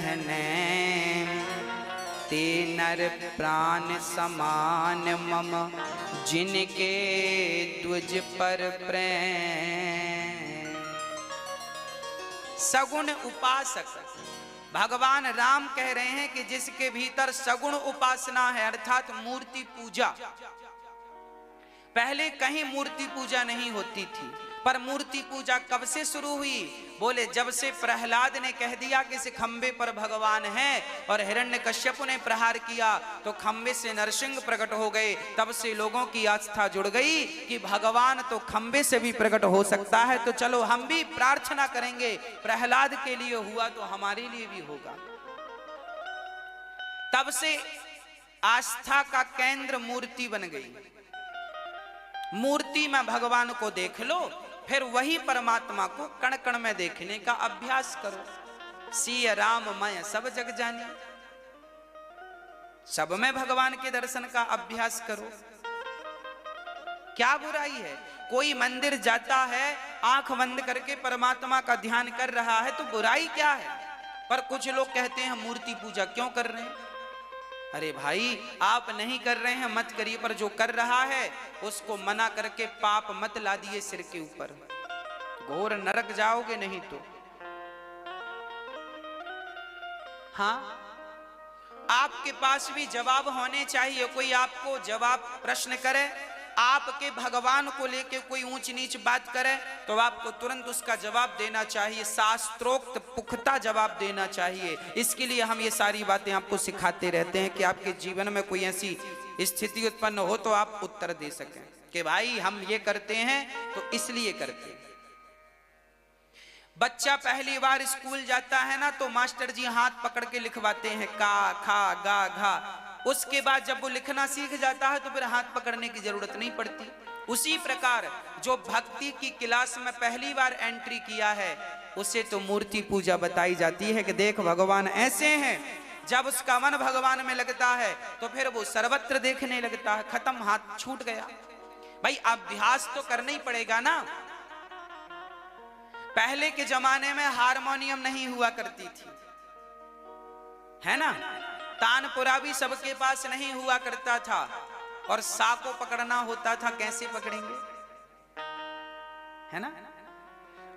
ते नर प्राण समान मम जिनके तुझ पर प्रेम। सगुण उपासक, भगवान राम कह रहे हैं कि जिसके भीतर सगुण उपासना है, अर्थात मूर्ति पूजा। पहले कहीं मूर्ति पूजा नहीं होती थी, पर मूर्ति पूजा कब से शुरू हुई? बोले जब से प्रहलाद ने कह दिया कि इस खंबे पर भगवान है, और हिरण्यकश्यप ने प्रहार किया तो खंबे से नरसिंह प्रकट हो गए। तब से लोगों की आस्था जुड़ गई कि भगवान तो खंबे से भी प्रकट हो सकता है, तो चलो हम भी प्रार्थना करेंगे। प्रहलाद के लिए हुआ तो हमारे लिए भी होगा। तब से आस्था का केंद्र मूर्ति बन गई। मूर्ति में भगवान को देख लो, फिर वही परमात्मा को कण कण में देखने का अभ्यास करो। सिय राम मैं सब जग जानी, सब में भगवान के दर्शन का अभ्यास करो। क्या बुराई है? कोई मंदिर जाता है, आंख बंद करके परमात्मा का ध्यान कर रहा है, तो बुराई क्या है? पर कुछ लोग कहते हैं मूर्ति पूजा क्यों कर रहे हैं? अरे भाई, आप नहीं कर रहे हैं मत करिए, पर जो कर रहा है उसको मना करके पाप मत ला दिए सिर के ऊपर, घोर नरक जाओगे नहीं तो। हाँ, आपके पास भी जवाब होने चाहिए। कोई आपको जवाब प्रश्न करे, आपके भगवान को लेके कोई ऊंच नीच बात करे, तो आपको तुरंत उसका जवाब देना चाहिए, शास्त्रोक्त पुख्ता जवाब देना चाहिए। इसके लिए हम ये सारी बातें आपको सिखाते रहते हैं कि आपके जीवन में कोई ऐसी स्थिति उत्पन्न हो तो आप उत्तर दे सकें कि भाई हम ये करते हैं तो इसलिए करते हैं। बच्चा पहली बार स्कूल जाता है ना, तो मास्टर जी हाथ पकड़ के लिखवाते हैं का खा गा घा। उसके बाद जब वो लिखना सीख जाता है तो फिर हाथ पकड़ने की जरूरत नहीं पड़ती। उसी प्रकार जो भक्ति की क्लास में पहली बार एंट्री किया है, उसे तो मूर्ति पूजा बताई जाती है कि देख भगवान ऐसे हैं। जब उसका मन भगवान में लगता है तो फिर वो सर्वत्र देखने लगता है। खत्म, हाथ छूट गया। भाई अभ्यास तो करना ही पड़ेगा ना। पहले के जमाने में हारमोनियम नहीं हुआ करती थी, है ना। तानपुरा भी सबके पास नहीं हुआ करता था, और सा को पकड़ना होता था, कैसे पकड़ेंगे, है ना।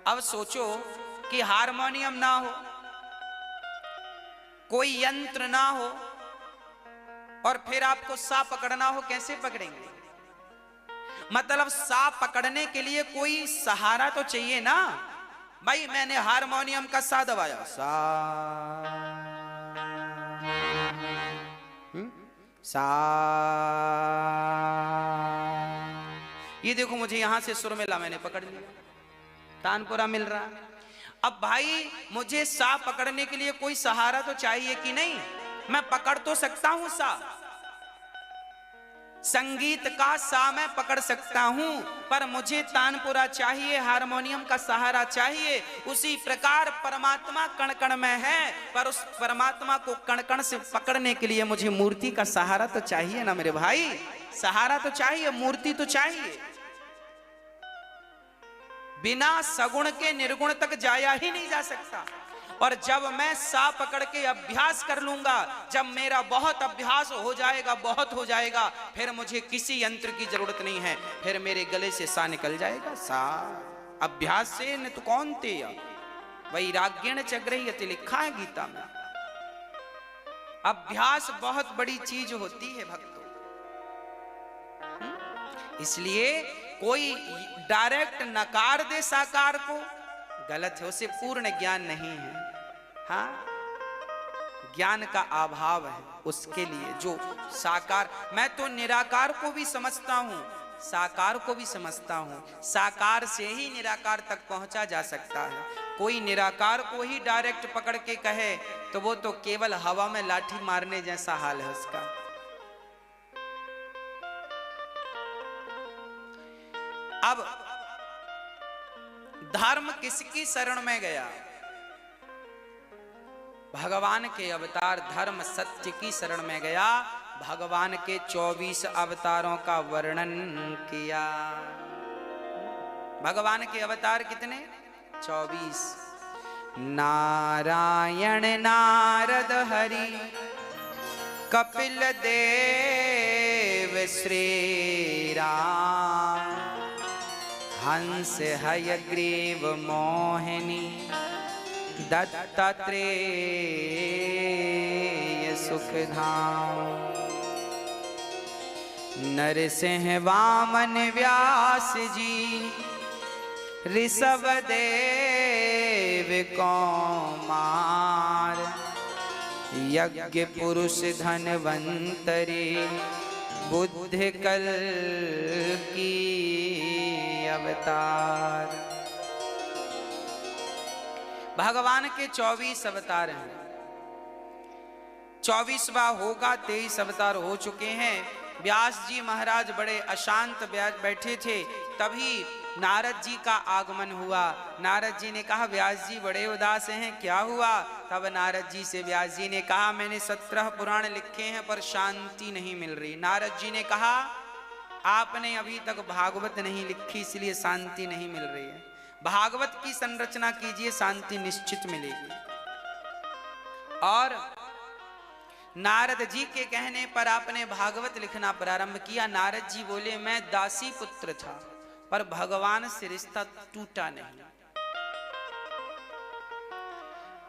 अब सोचो कि हारमोनियम ना हो, कोई यंत्र ना हो, और फिर आपको सा पकड़ना हो, कैसे पकड़ेंगे। मतलब सा पकड़ने के लिए कोई सहारा तो चाहिए ना। भाई मैंने हारमोनियम का सा दबाया, सा सा, ये देखो मुझे यहां से सुर मिला, मैंने पकड़ लिया, तानपुरा मिल रहा। अब भाई मुझे सा पकड़ने के लिए कोई सहारा तो चाहिए कि नहीं। मैं पकड़ तो सकता हूं सा, संगीत का सा मैं पकड़ सकता हूं, पर मुझे तानपुरा चाहिए, हारमोनियम का सहारा चाहिए। उसी प्रकार परमात्मा कण कण में है, पर उस परमात्मा को कण कण से पकड़ने के लिए मुझे मूर्ति का सहारा तो चाहिए ना मेरे भाई। सहारा तो चाहिए, मूर्ति तो चाहिए। बिना सगुण के निर्गुण तक जाया ही नहीं जा सकता। और जब मैं सा पकड़ के अभ्यास कर लूंगा, जब मेरा बहुत अभ्यास हो जाएगा, बहुत हो जाएगा, फिर मुझे किसी यंत्र की जरूरत नहीं है, फिर मेरे गले से सा निकल जाएगा। सा अभ्यास से न तो कौन ते वैराग्यण चग्रह्यति, लिखा है गीता में। अभ्यास बहुत बड़ी चीज होती है भक्तों। इसलिए कोई डायरेक्ट नकार दे साकार को, गलत है, उसे पूर्ण ज्ञान नहीं है। हाँ, ज्ञान का अभाव है उसके लिए। जो साकार, मैं तो निराकार को भी समझता हूं, साकार को भी समझता हूं। साकार से ही निराकार तक पहुंचा जा सकता है। कोई निराकार को ही डायरेक्ट पकड़ के कहे तो वो तो केवल हवा में लाठी मारने जैसा हाल है उसका। अब धर्म किसकी शरण में गया? भगवान के अवतार धर्म सत्य की शरण में गया। भगवान के 24 अवतारों का वर्णन किया। भगवान के अवतार कितने? 24। नारायण नारद हरि कपिल देव श्री राम, हंस हयग्रीव मोहिनी दत्तात्रेय सुखधाम, नरसिंह वामन व्यास जी ऋषभ देव कौमार, यज्ञ पुरुष धनवंतरी बुद्धि कल की अवतार। भगवान के 24 अवतार हैं। 24वां होगा, 23 अवतार हो चुके हैं। व्यास जी महाराज बड़े अशांत बैठे थे, तभी नारद जी का आगमन हुआ। नारद जी ने कहा व्यास जी बड़े उदास हैं, क्या हुआ? तब नारद जी से व्यास जी ने कहा मैंने 17 पुराण लिखे हैं पर शांति नहीं मिल रही। नारद जी ने कहा आपने अभी तक भागवत नहीं लिखी इसलिए शांति नहीं मिल रही है। भागवत की संरचना कीजिए, शांति निश्चित मिलेगी। और नारद जी के कहने पर आपने भागवत लिखना प्रारंभ किया। नारद जी बोले मैं दासी पुत्र था, पर भगवान से रिश्ता टूटा नहीं।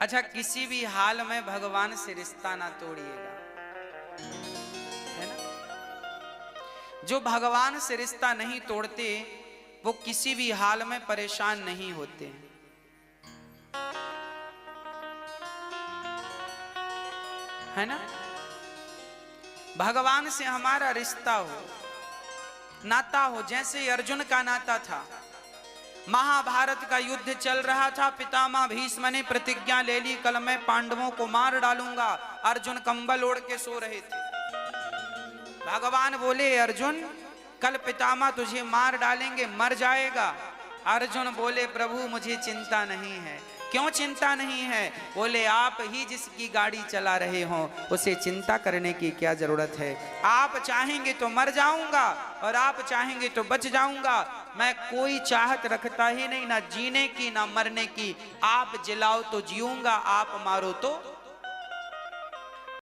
अच्छा, किसी भी हाल में भगवान से रिश्ता ना तोड़िएगा, है ना। जो भगवान से रिश्ता नहीं तोड़ते वो किसी भी हाल में परेशान नहीं होते। है ना। भगवान से हमारा रिश्ता हो, नाता हो, जैसे अर्जुन का नाता था। महाभारत का युद्ध चल रहा था, पितामह भीष्म ने प्रतिज्ञा ले ली कल मैं पांडवों को मार डालूंगा। अर्जुन कंबल ओढ़ के सो रहे थे। भगवान बोले अर्जुन कल पितामह तुझे मार डालेंगे, मर जाएगा। अर्जुन बोले प्रभु मुझे चिंता नहीं है, क्यों चिंता नहीं है? बोले आप ही जिसकी गाड़ी चला रहे हो उसे चिंता करने की क्या जरूरत है? आप चाहेंगे तो मर जाऊंगा और आप चाहेंगे तो बच जाऊंगा। मैं कोई चाहत रखता ही नहीं, ना जीने की ना मरने की। आप जिलाओ तो जीऊंगा, आप मारो तो